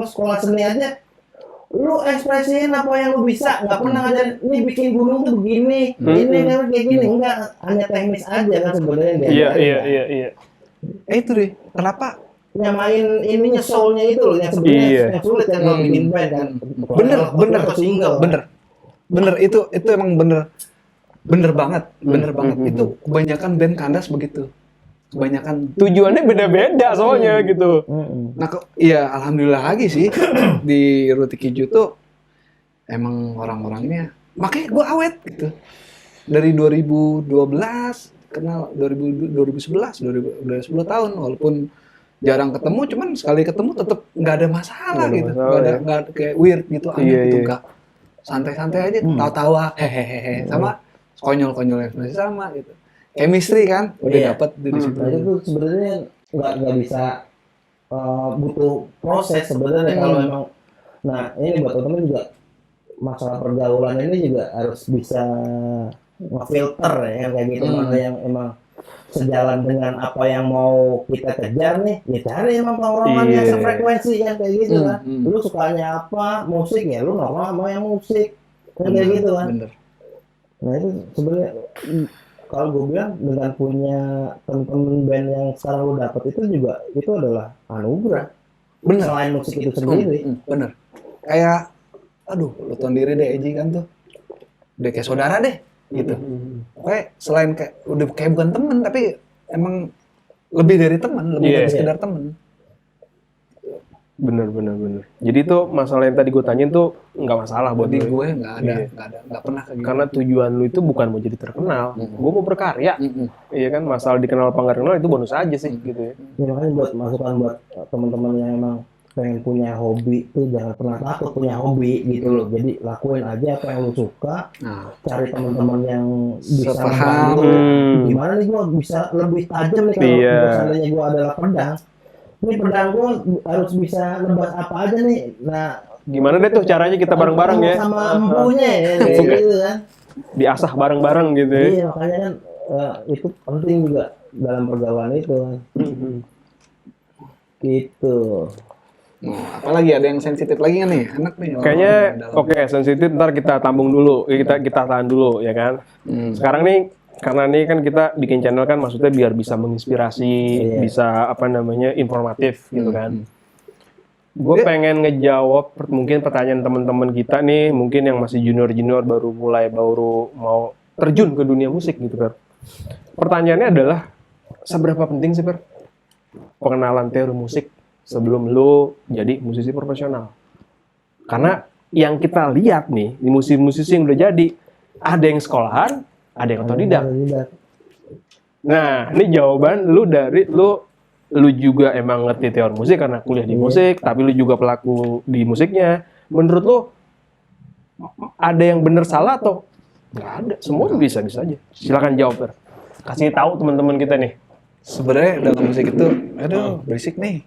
sekolah seni aja, lu ekspresiin apa yang lu bisa, nggak pernah ngajarin ini bikin gunung tuh begini, ini kayak gini, enggak, hanya teknis aja kan sebenarnya. Iya. Itu deh, kenapa nyamain ininya soulnya itu loh yang sebenarnya yang sulit kan kalau bikin band kan. Bener itu emang bener banget. Itu kebanyakan band kandas begitu. Kebanyakan tujuannya beda-beda soalnya gitu. Nah, iya alhamdulillah lagi sih di Ruti Kijo tuh emang orang-orangnya, makanya gue awet gitu. Dari 2012 kenal 2011 udah 10 tahun, walaupun jarang ketemu, cuman sekali ketemu tetap nggak ada masalah Nggak ada gitu, masalah, nggak ada kayak weird gitu, aneh Iya, gitu, iya. nggak santai-santai aja, tawa-tawa, hehehe, sama konyol-konyolnya masih sama gitu, chemistry kan udah Iya. dapet di situ. Nah itu tuh sebenarnya nggak bisa butuh proses sebenarnya kalau emang. Nah ini buat teman-teman juga masalah pergaulan ini juga harus bisa ngefilter ya kayak gitu, mana yang emang sejalan dengan apa yang mau kita kejar nih, ya cari emang tongkrongan yang Iya. sefrekuensi kan kayak gitu kan. Hmm. Lu sukanya apa musik ya lu nongkrong sama yang musik kan kayak gitu kan. Bener. Nah itu sebenarnya kalau gue bilang dengan punya temen-temen band yang sekarang lu dapet itu juga itu adalah anugerah. Bener. Selain musik itu sendiri. Bener. Kayak, aduh, lu tau diri deh Eji kan tuh, udah kayak saudara deh, gitu. Pokoknya selain kayak udah kayak bukan temen, tapi emang lebih dari teman, lebih dari sekedar temen. Bener. Jadi tuh masalah yang tadi gue tanyain tuh nggak masalah buat Di lu. gue nggak pernah kayak gitu. Karena tujuan lu itu bukan mau jadi terkenal, gue mau berkarya. Iya kan, masalah dikenal apa nggak dikenal itu bonus aja sih gitu ya. Ya makanya buat masukan buat teman-teman yang emang pengen punya hobi tuh jangan pernah takut punya hobi gitu loh. Jadi lakuin aja apa yang lu suka. Nah, Cari teman-teman yang bisa sepaham. membantu. Gimana nih gua bisa lebih tajam nih kalau Iya. seandainya gua adalah pedang. Ini pedang gua harus bisa nebas apa aja nih. Nah, Gimana deh tuh caranya kita bareng-bareng ya? sama empunya ya kayak gitu kan. Diasah bareng-bareng gitu ya. Iya makanya kan itu penting juga dalam pergaulan itu kan. Gitu. Apalagi ada yang sensitif lagi nggak nih? Enak nih. Kayaknya oke, sensitif ntar kita tampung dulu, kita tahan dulu ya kan. Sekarang nih karena nih kan kita bikin channel kan maksudnya biar bisa menginspirasi, bisa apa namanya informatif gitu kan. Gue pengen ngejawab mungkin pertanyaan teman-teman kita nih, mungkin yang masih junior baru mau terjun ke dunia musik gitu kan. Pertanyaannya adalah seberapa penting sih Per pengenalan teori musik sebelum lu jadi musisi profesional? Karena yang kita lihat nih di musisi-musisi yang udah jadi ada yang sekolahan, ada yang otodidak. Nah, ini jawaban lu dari lu juga emang ngerti teori musik karena kuliah di musik, tapi lu juga pelaku di musiknya. Menurut lu ada yang bener salah atau nggak ada? Semua bisa-bisa aja. Silakan jawab, Per. Kasih tahu teman-teman kita nih. Sebenarnya dalam musik itu, aduh berisik nih.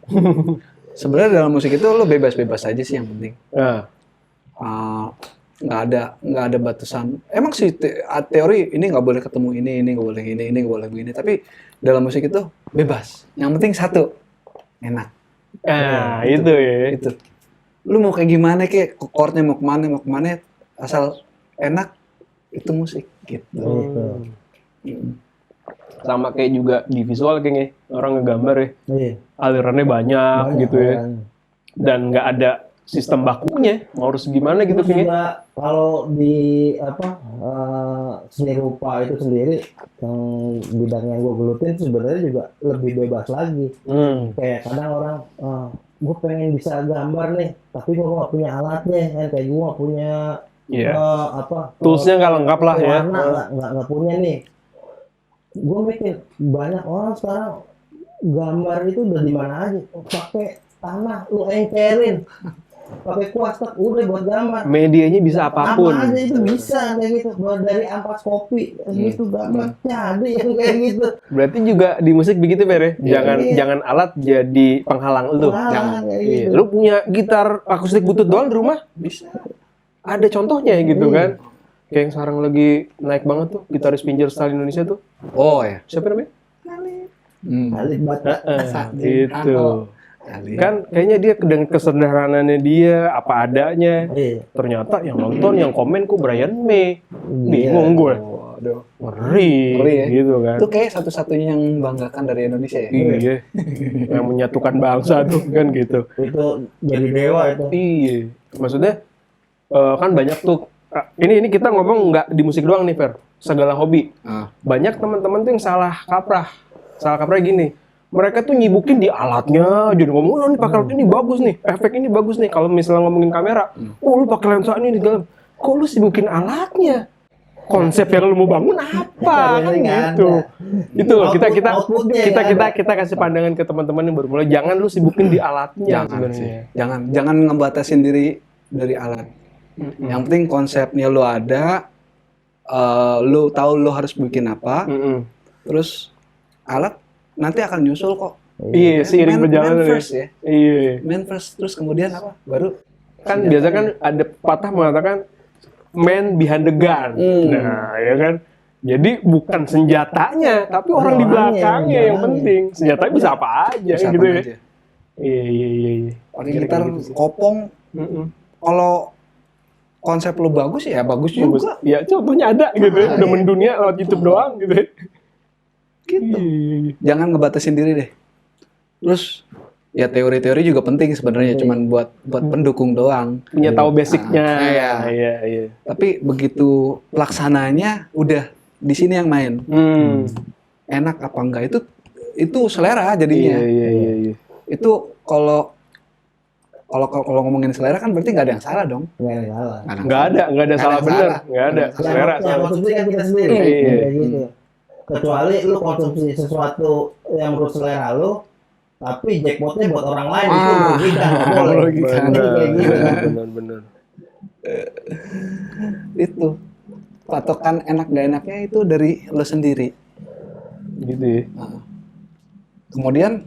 Sebenarnya dalam musik itu lo bebas-bebas aja sih yang penting. Nah, Nggak ada batasan. Emang sih teori ini nggak boleh ketemu ini nggak boleh ini nggak boleh begini. Tapi dalam musik itu bebas. Yang penting satu, enak. itu ya. Itu. Lu mau kayak gimana kayak chordnya mau kemana, asal enak itu musik gitu. Sama kayak juga di visual kayaknya orang ngegambar ya. Iya. Alirannya banyak gitu ya. Dan nggak ada sistem bakunya, mau harus gimana gitu Terus kayaknya. juga kalau di seni rupa itu sendiri yang bidang yang gue gelutin sebenarnya juga lebih bebas lagi. Kayak kadang orang gue pengen bisa gambar nih, tapi gue nggak punya alatnya kan, kayak gue nggak punya Toolsnya nggak lengkap lah ya. warna nggak punya nih. Gue mikir banyak orang sekarang gambar itu udah di mana aja, pakai tanah lu engkerin, pakai kuas tak udah buat gambar. Medianya bisa apapun. Apa aja itu bisa kayak gitu, buat dari ampas kopi gitu gambar jadi yang kayak gitu. Berarti juga di musik begitu Per ya? Jangan alat jadi penghalang lu. Penghalang, kayak gitu. Lu punya gitar akustik butut doang di rumah? Bisa. Ada contohnya gitu kan. Kayak yang sekarang lagi naik banget tuh, gitaris fingerstyle Indonesia tuh. Oh ya. Siapa namanya? Alif Bata. Itu. Kan kayaknya dia dengan kesederhanaannya dia, apa adanya. Ternyata yang nonton, yang komen kok Brian May. Bingung gue. Waduh. Ngeri ya. gitu kan. Itu kayak satu-satunya yang membanggakan dari Indonesia ya. Iya. Yang menyatukan bangsa tuh kan gitu. Itu jadi dewa itu. Iya. Maksudnya kan banyak tuh. Ini kita ngomong nggak di musik doang nih, Per. Segala hobi. Banyak teman-teman tuh yang salah kaprah. Salah kaprah gini. Mereka tuh nyibukin di alatnya, jadi ngomong, oh ini pakai alat ini bagus nih, efek ini bagus nih. Kalau misalnya ngomongin kamera, oh lu pakai lensa ini segala. Kok lu sibukin alatnya? konsep yang lu mau bangun apa kan gitu. Itu kita kasih pandangan ke teman-teman yang baru mulai, jangan lu sibukin di alatnya sebenarnya. Jangan ngebatasin diri dari alat. Yang penting konsepnya lu ada, lu tahu lu harus bikin apa. Terus alat nanti akan nyusul kok. Iya, seiring berjalan main first ya. Iya. Main first, terus kemudian apa? Baru kan biasa kan ada patah mengatakan man behind the gun. Nah, ya kan. Jadi bukan senjatanya, tapi orang di belakangnya yang penting. Senjatanya bisa apa aja bisa gitu apa ya. aja. Iya. Pakai gitar kopong. Kalau konsep lu bagus ya bagus juga. Ya contohnya ada gitu ya. Udah mendunia lewat YouTube doang gitu ya. Gitu. Iya. Jangan ngebatasin diri deh. Terus ya teori-teori juga penting sebenarnya, cuman buat pendukung doang. Punya tahu basicnya. Iya. Tapi begitu pelaksananya udah di sini yang main. Enak apa enggak itu selera jadinya. Iya. Itu kalau ngomongin selera kan berarti nggak ada yang salah dong. Nggak ada salah bener. Nggak ada. Selera. Yang konsumsi kan kita sendiri. Kayak gitu. Kecuali lu konsumsi sesuatu yang menurut selera lu, tapi jackpotnya buat orang lain itu merugikan. Benar. Itu patokan enak gak enaknya itu dari lo sendiri. Gitu ya. Kemudian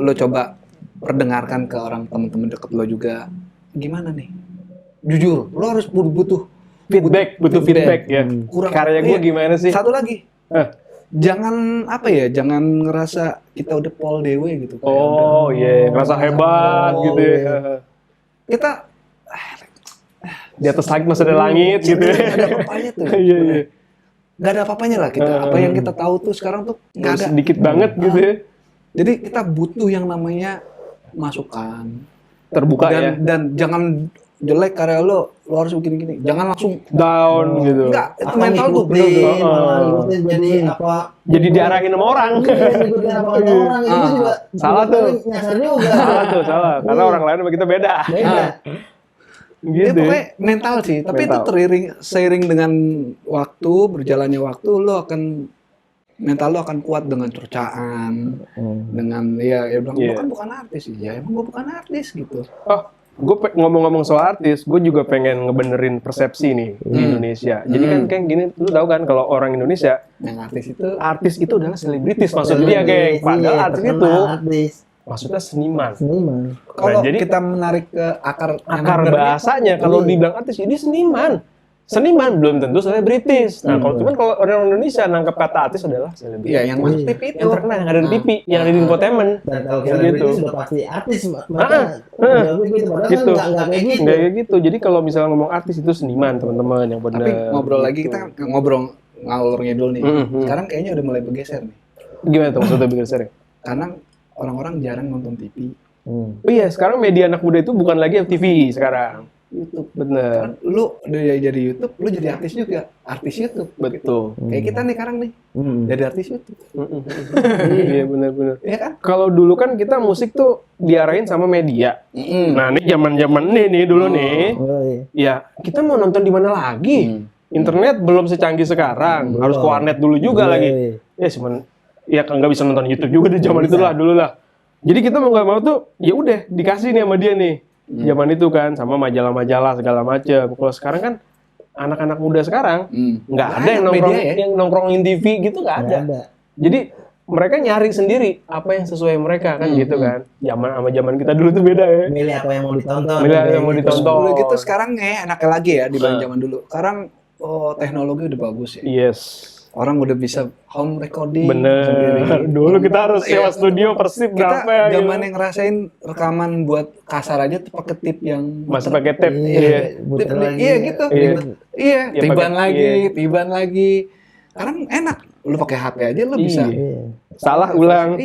lo coba perdengarkan ke orang teman-teman deket lo juga, gimana nih? Jujur, lo harus butuh feedback ya. Karya gue gimana sih? Satu lagi. Jangan ngerasa kita udah Paul Dewe gitu. Ngerasa hebat gitu ya. Kita di atas langit masih ada langit gitu ya. Gak ada apa-apanya tuh. Iya. Gak ada apa-apanya lah kita. Apa yang kita tahu tuh sekarang tuh gak ada. Sedikit banget gitu ya. Jadi kita butuh yang namanya masukan. Terbuka dan jangan jelek karya lo harus begini gini, jangan langsung down gitu. Enggak, itu mental tuh jadi diarahin sama orang. Itu juga salah tuh. Nyasar juga. Salah. Karena orang lain sama kita beda. Gitu. Ya, pokoknya mental sih, tapi itu seiring dengan berjalannya waktu mental lo akan kuat dengan cercaan, dengan bilang lo kan bukan artis, emang gue bukan artis gitu. Gue ngomong-ngomong soal artis, gue juga pengen ngebenerin persepsi nih di Indonesia. Jadi kan kayak gini, lu tahu kan kalau orang Indonesia, yang artis itu adalah selebritis maksudnya kayak. Padahal artis itu maksudnya seniman. Kalau kita menarik ke akar bahasanya, kalau dibilang artis ini seniman belum tentu selebritis. Nah, kalau orang Indonesia nangkep kata artis adalah selebritis. Iya, yang aktif itu. Yang terkenal, yang ada di TV, yang ada di infotainment. Dan kalau selebritis sudah pasti artis, gitu. Nggak kayak gitu. Jadi kalau misalnya ngomong artis itu seniman, teman-teman, yang benar. Tapi ngobrol lagi, kita ngobrol ngalur ngidul nih. Sekarang kayaknya udah mulai bergeser nih. Gimana tuh maksudnya bergeser ya? Karena orang-orang jarang nonton TV. Iya, sekarang media anak muda itu bukan lagi FTV sekarang. YouTube, bener. Lu udah jadi YouTube, lu jadi artis juga. Artis YouTube. Betul. Kayak kita nih sekarang nih. Jadi artis YouTube. Iya, bener-bener. Iya kan? Kalau dulu kan kita musik tuh diarahin sama media. Nah, ini zaman-zaman nih dulu nih. Ya, kita mau nonton di mana lagi? Internet belum secanggih sekarang. Harus ke warnet dulu juga lagi. Ya nggak bisa nonton YouTube juga di zaman itu lah dulu lah. Jadi kita mau nggak mau tuh, ya udah dikasih nih sama dia nih. Zaman itu kan sama majalah-majalah segala macam. Kalau sekarang kan anak-anak muda sekarang nggak ada yang nongkrongin TV gitu, nggak ada. Jadi mereka nyari sendiri apa yang sesuai mereka kan gitu kan. Zaman kita dulu tuh beda ya. Milih apa yang mau ditonton. Dulu gitu sekarang enaknya lagi ya dibanding zaman dulu. Sekarang teknologi udah bagus ya. Yes. Orang udah bisa home recording sendiri. Dulu kita harus sewa studio Persib berapa ya? Kita zaman yang ngerasain rekaman buat kasar aja tuh pakai tip yang masih pakai tape. Iya gitu. Iya, tiban lagi. Sekarang enak. Lu pakai HP aja lu bisa. Salah ulang.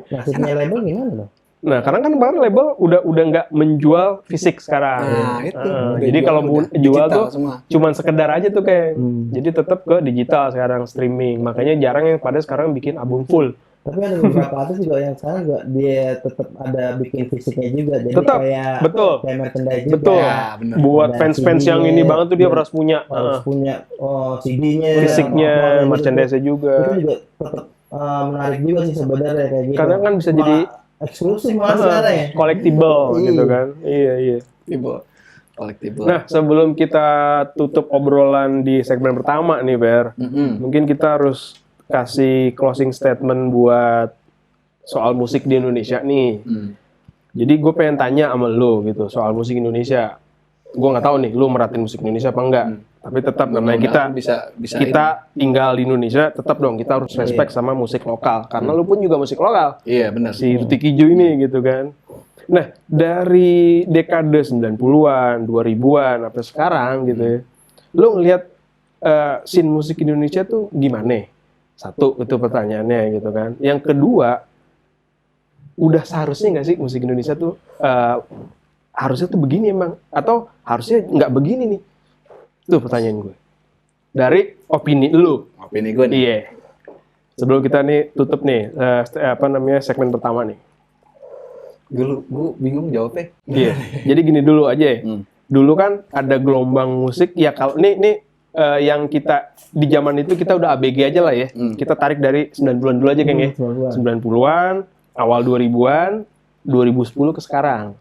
Nasibnya label gimana dong? Nah, karena kan kemarin label udah nggak menjual fisik sekarang. Nah, itu. Jadi kalau mau jual tuh cuman sekedar aja tuh kayak. Jadi tetap ke digital sekarang, streaming. Makanya jarang yang pada sekarang bikin album full. Tapi ada beberapa artis juga yang sekarang juga dia tetap ada bikin fisiknya juga, jadi Tetap, kayak betul. kayak merchandise juga. Betul. Ya, bener. Buat Ada fans-fans yang CD-nya, ini banget tuh dia harus punya harus punya CD-nya, fisiknya, apa-apa, merchandise-nya juga. Itu juga tetap menarik juga sih sebenarnya kayak gitu. Karena kan bisa Malah jadi eksklusif malah sekarang ya. collectible Iya. gitu kan. Iya. Collectible. Nah, sebelum kita tutup obrolan di segmen pertama nih, Ber, mungkin kita harus kasih closing statement buat soal musik di Indonesia nih. Jadi gue pengen tanya sama lo gitu soal musik Indonesia. Gue nggak tahu nih, lo merhatiin musik Indonesia apa enggak? Tapi tetap namanya kita bisa tinggal di Indonesia, tetap dong kita harus respect sama musik lokal. Karena lo pun juga musik lokal. Iya, benar. Si Ruti Kijo ini gitu kan. Nah, dari dekade 90-an, 2000-an sampai sekarang gitu ya. Lo ngelihat scene musik Indonesia tuh gimana? Satu, itu pertanyaannya gitu kan. Yang kedua, udah seharusnya nggak sih musik Indonesia tuh harusnya tuh begini emang? Atau harusnya nggak begini nih? Itu pertanyaan gue. Dari opini lu. Opini gue nih. Iya. Sebelum kita nih tutup nih, segmen pertama nih. Gue bingung jawabnya. Iya. Jadi gini dulu aja ya. Dulu kan ada gelombang musik, ya kalau nih yang kita di zaman itu kita udah ABG aja lah ya. Kita tarik dari 90-an dulu aja Kang ya. 90-an, awal 2000-an, 2010 ke sekarang.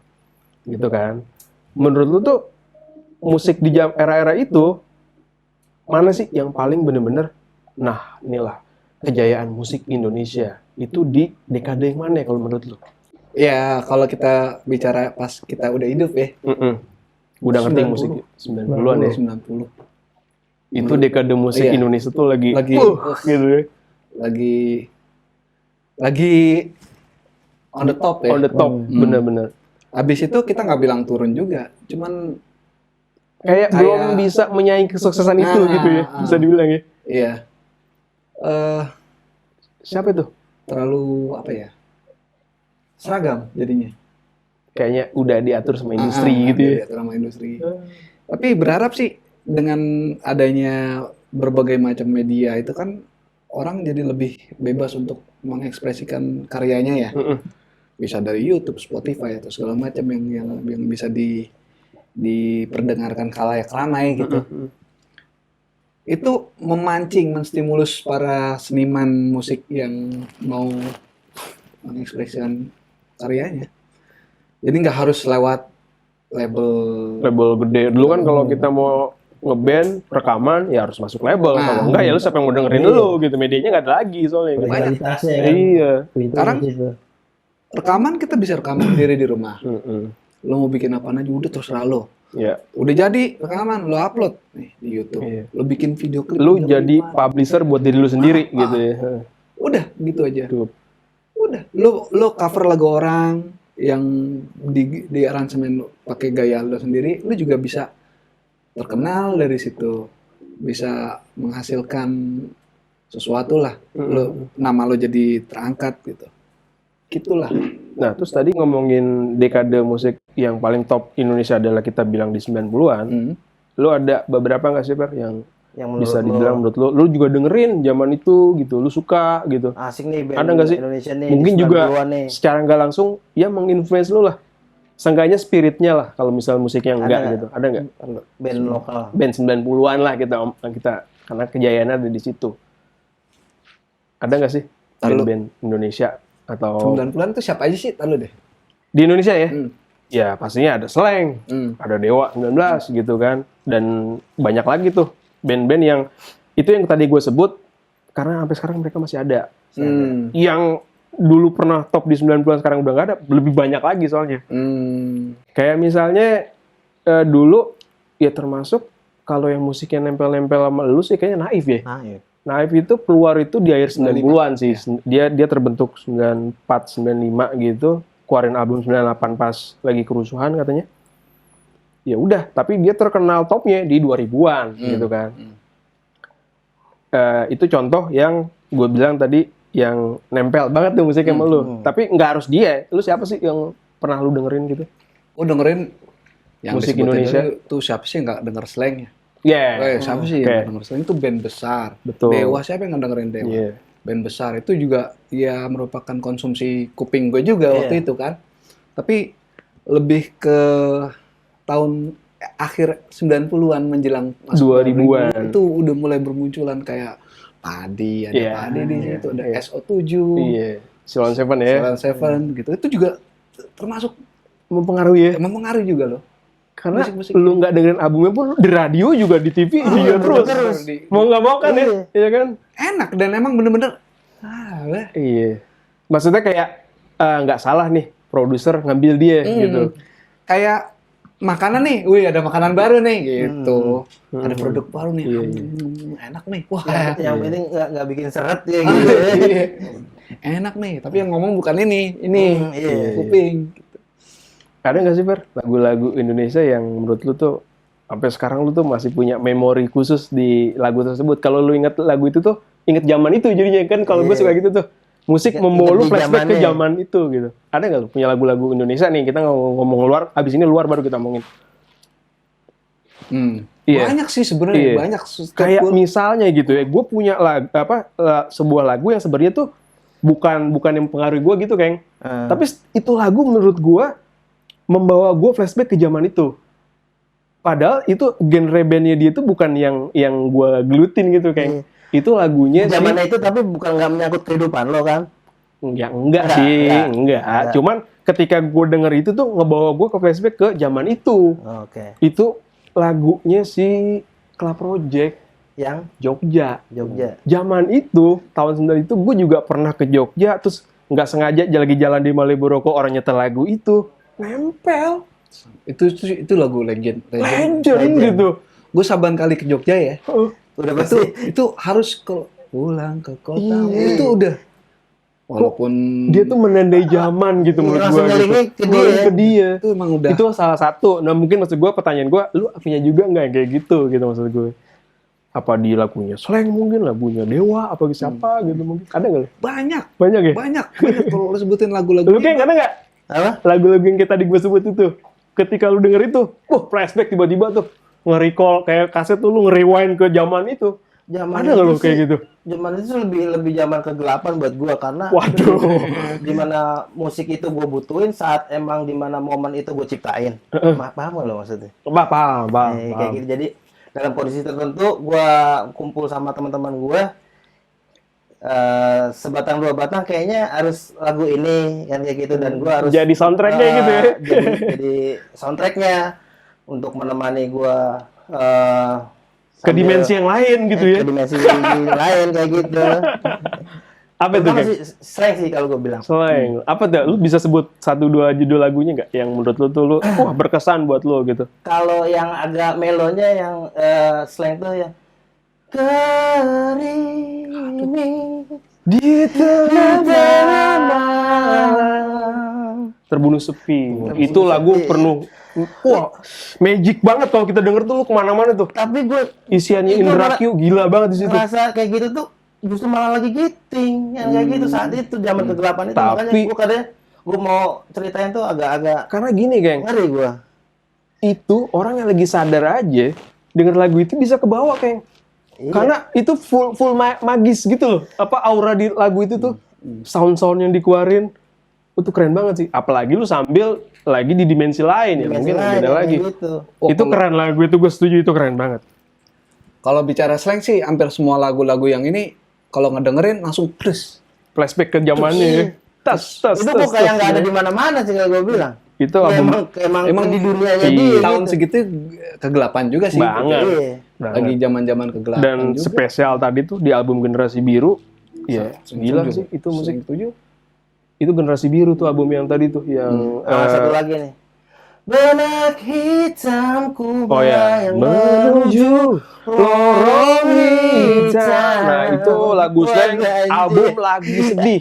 Gitu kan. Menurut lu tuh musik di era-era itu mana sih yang paling bener-bener nah inilah kejayaan musik Indonesia itu di dekade yang mana kalau menurut lu? Ya, kalau kita bicara pas kita udah hidup ya. Udah ngerti musik 90-an ya. 90. Itu dekade musik Iya. Indonesia tuh lagi gitu ya. Lagi on the top ya. On the top, bener-bener. Habis itu kita nggak bilang turun juga, cuman Kayak belum bisa menyaingi kesuksesan itu gitu ya, bisa dibilang ya. iya. Siapa itu? Terlalu apa ya? Seragam jadinya. Kayaknya udah diatur sama industri gitu ya. Diatur sama industri. Tapi berharap sih dengan adanya berbagai macam media itu kan orang jadi lebih bebas untuk mengekspresikan karyanya ya. Bisa dari YouTube, Spotify atau segala macam yang bisa diperdengarkan khalayak ramai gitu. Itu menstimulus para seniman musik yang mau mengekspresikan karyanya. Jadi nggak harus lewat label gede. Dulu kan kalau kita mau ngeband rekaman ya harus masuk label. Kalau enggak ya lu siapa yang mau dengerin lu gitu. Medianya nggak ada lagi soalnya. Legalitasnya kan. Iya. Sekarang rekaman kita bisa rekaman sendiri di rumah. Lo mau bikin apaan aja udah terserah lo. Iya. Udah jadi rekaman lo upload nih di YouTube. Iya. Lo bikin video klip. Lu jadi publisher buat diri lu sendiri gitu ya. Udah gitu aja. Tuh. Udah lo cover lagu orang yang di aransemen pakai gaya lo sendiri, lo juga bisa terkenal dari situ, bisa menghasilkan sesuatu lah. Nama lo jadi terangkat gitu. Gitulah. Nah, terus tadi ngomongin dekade musik yang paling top Indonesia adalah kita bilang di 90-an. Lu ada beberapa nggak sih, Per, yang bisa dibilang menurut lu juga dengerin zaman itu gitu, lu suka gitu. Asik nih band ada nggak sih? Indonesia nih. Mungkin juga nih. secara nggak langsung ya menginfluence lu lah. Seenggaknya spiritnya lah kalau misal musiknya enggak gitu. Ada nggak? Band lokal. Band 90-an lah kita karena kejayaannya ada di situ. Ada nggak sih band Indonesia atau 90-an tuh siapa aja sih? Tahu deh. di Indonesia ya? Ya pastinya ada Slank, ada Dewa 19 gitu kan, dan banyak lagi tuh band-band yang itu yang tadi gue sebut karena sampai sekarang mereka masih ada. Yang dulu pernah top di 90-an sekarang udah nggak ada, lebih banyak lagi soalnya. Kayak misalnya dulu ya termasuk kalau yang musiknya nempel-nempel sama lu sih kayaknya Naif ya. Naif itu keluar itu di akhir 90-an sih. Ya. Dia terbentuk 94, 95 gitu. Keluarin album 98 pas lagi kerusuhan katanya. Ya udah, tapi dia terkenal topnya di 2000-an gitu kan. Itu contoh yang gue bilang tadi yang nempel banget tuh musiknya sama lu. Tapi nggak harus dia. Lu siapa sih yang pernah lu dengerin gitu? Oh dengerin yang musik disebutin Indonesia tadi tuh siapa sih nggak denger Slank ya? Yeah. Siapa sih yang nggak denger Slank? Itu band besar. Betul. Dewa, siapa yang nggak dengerin Dewa? Yeah. band besar itu juga ya merupakan konsumsi kuping gue juga waktu itu kan. Tapi lebih ke tahun akhir 90-an menjelang masuk 2000-an. itu udah mulai bermunculan kayak Padi, ada Padi di situ, ada SO7. Iya. Silon Seven ya. Silon Seven gitu. Itu juga termasuk Mempengaruhi ya. mempengaruhi juga loh. Karena Musik-musik lu nggak dengerin albumnya pun di radio juga di TV juga terus. Mau nggak mau kan ya, iya kan? Enak dan emang bener-bener Iya. Maksudnya kayak nggak salah nih produser ngambil dia gitu. kayak makanan nih, wih ada makanan baru nih gitu. Ada produk baru nih, enak nih. Wah, Yang penting nggak bikin seret ya gitu. enak nih. Tapi yang ngomong bukan ini kuping. Ada nggak sih Fer lagu-lagu Indonesia yang menurut lu tuh sampai sekarang lu tuh masih punya memori khusus di lagu tersebut? Kalau lu inget lagu itu tuh inget zaman itu jadinya kan. Kalau gue suka gitu tuh musik membawa lu flashback ke zaman itu gitu. Ada nggak lu punya lagu-lagu Indonesia nih? Kita ngomong luar, abis ini luar baru kita ngomongin. Banyak sih sebenarnya, banyak. Kayak misalnya gitu ya, gue punya sebuah lagu yang sebenarnya tuh bukan yang mempengaruhi gue gitu, Keng. Tapi itu lagu menurut gue membawa gue flashback ke zaman itu. Padahal itu genre bandnya dia tuh bukan yang gue gelutin gitu, Keng. Itu lagunya zamannya itu tapi bukan nggak menyangkut kehidupan lo kan? Enggak sih. Cuman ketika gue denger itu tuh ngebawa gue ke flashback ke zaman itu. Itu lagunya si Club Project yang Jogja. Zaman itu tahun 90 itu gue juga pernah ke Jogja, terus nggak sengaja lagi jalan di Malioboro kok orang nyetel lagu itu nempel. Itu lagu legend gitu. Gue saban kali ke Jogja ya. Udah pasti itu harus pulang ke kota. Itu udah walaupun dia tuh menandai zaman gitu menurut gue ke dia. Itu emang udah. Itu salah satu. Nah mungkin maksud gue pertanyaan gue, lu punya juga nggak kayak gitu maksud gue? Apa di lagunya Slank mungkin, lagunya Dewa, apa siapa gitu mungkin? Ada nggak? Banyak ya? Banyak kalau lu sebutin lagu-lagu. Lu kayak ada nggak? Apa? Lagu-lagu yang kita tadi gue sebut itu. Ketika lu denger itu, flashback tiba-tiba tuh nge-recall kayak kaset tuh lu nge-rewind ke zaman itu. Ada nggak lu kayak gitu? Zaman itu lebih zaman kegelapan buat gua karena dimana musik itu gua butuhin saat emang dimana momen itu gua ciptain. Paham nggak lo maksudnya? Paham. Kayak gitu. Jadi dalam kondisi tertentu gua kumpul sama teman-teman gua, sebatang dua batang kayaknya harus lagu ini kan kayak gitu, dan gua harus jadi soundtracknya gitu ya. Jadi soundtracknya untuk menemani gua ke dimensi yang lain gitu ya. Ke dimensi yang lain kayak gitu. Apa itu? Slank sih kalau gue bilang. Slank. Apa tuh? Lu bisa sebut 1-2 judul lagunya nggak yang menurut lu tuh berkesan buat lu gitu? Kalau yang agak melonya yang slank tuh ya. Kerini di tengah malam terbunuh sepi. Itu lagu penuh magic banget kalau kita denger tuh lu kemana-mana tuh. Tapi gue isiannya Indra Q gila banget di situ. Rasa kayak gitu tuh justru malah lagi giting yang kayak gitu saat itu zaman kegelapan itu. Makanya gue mau ceritain tuh agak-agak karena gini, Geng. Ngeri gue. Itu orang yang lagi sadar aja denger lagu itu bisa kebawa, Geng. Karena itu full magis gitu loh. Apa aura di lagu itu tuh sound-sound yang dikeluarin itu keren banget sih. Apalagi lu sambil lagi di dimensi lain ya, mungkin beda lagi. Gitu. Itu keren lagu itu, gue setuju itu keren banget. Kalau bicara slang sih, hampir semua lagu-lagu yang ini kalau ngedengerin langsung flashback ke zamannya. Itu kok kayak nggak ada di mana-mana sih kalau gue bilang. Itu emang di dunianya dia. Tahun segitu kegelapan juga sih. Banget. Lagi zaman-zaman kegelapan dan juga. spesial tadi tuh di album Generasi Biru. Ya, gila sih itu musik. Itu Generasi Biru tuh album yang tadi tuh yang satu lagi nih. Benak hitamku yang menuju lorong hitam. Nah itu lagu slang album lagi sedih.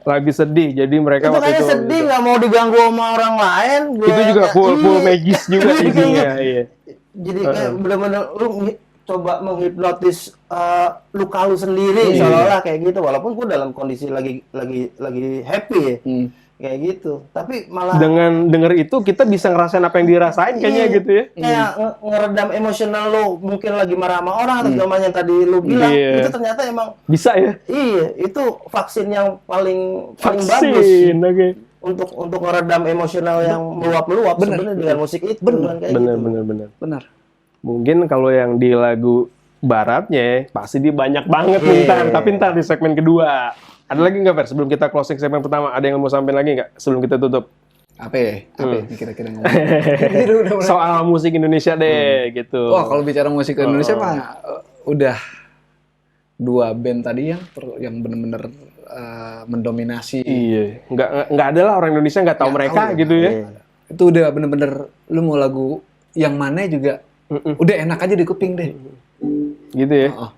Lagi sedih. Jadi mereka itu waktu itu sedih nggak mau diganggu sama orang lain. Itu juga full magis juga isinya. Iya. Jadi kayak benar-benar lu coba menghipnotis luka lu sendiri seolah-olah kayak gitu, walaupun gue dalam kondisi lagi happy ya. kayak gitu. Tapi malah Dengan denger itu kita bisa ngerasain apa yang dirasain kayaknya Iya, gitu ya. kayak ngeredam emosional lo, mungkin lagi marah sama orang atau segala macam yang tadi lo bilang, Iya. itu ternyata emang Bisa ya? iya, itu vaksin yang paling bagus Vaksin, oke. untuk ngeredam emosional yang meluap-meluap sebenarnya dengan musik itu kan kayak Bener, gitu. bener. Benar. Mungkin kalau yang di lagu baratnya pasti dia banyak banget nih tapi ntar di segmen kedua. Ada lagi nggak, Fer? Sebelum kita closing segmen pertama, ada yang mau sampaikan lagi nggak sebelum kita tutup? Apa ya? Ini kira-kira ngomong. Soal musik Indonesia deh, gitu. Wah, kalau bicara musik Indonesia mah udah 2 band tadi yang benar-benar mendominasi. Iya, nggak ada lah orang Indonesia nggak tahu mereka gitu ya. Itu udah bener-bener lu mau lagu yang mana juga udah enak aja di kuping deh. Gitu ya.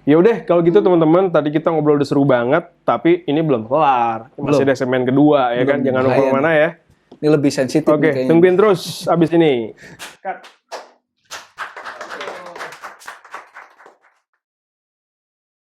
Ya udah, kalau gitu teman-teman, tadi kita ngobrol udah seru banget, tapi ini belum kelar. Masih ada segmen kedua ya kan, jangan lupa mana ya. Ini lebih sensitif Oke, nih kayaknya. tungguin terus abis ini. Cut.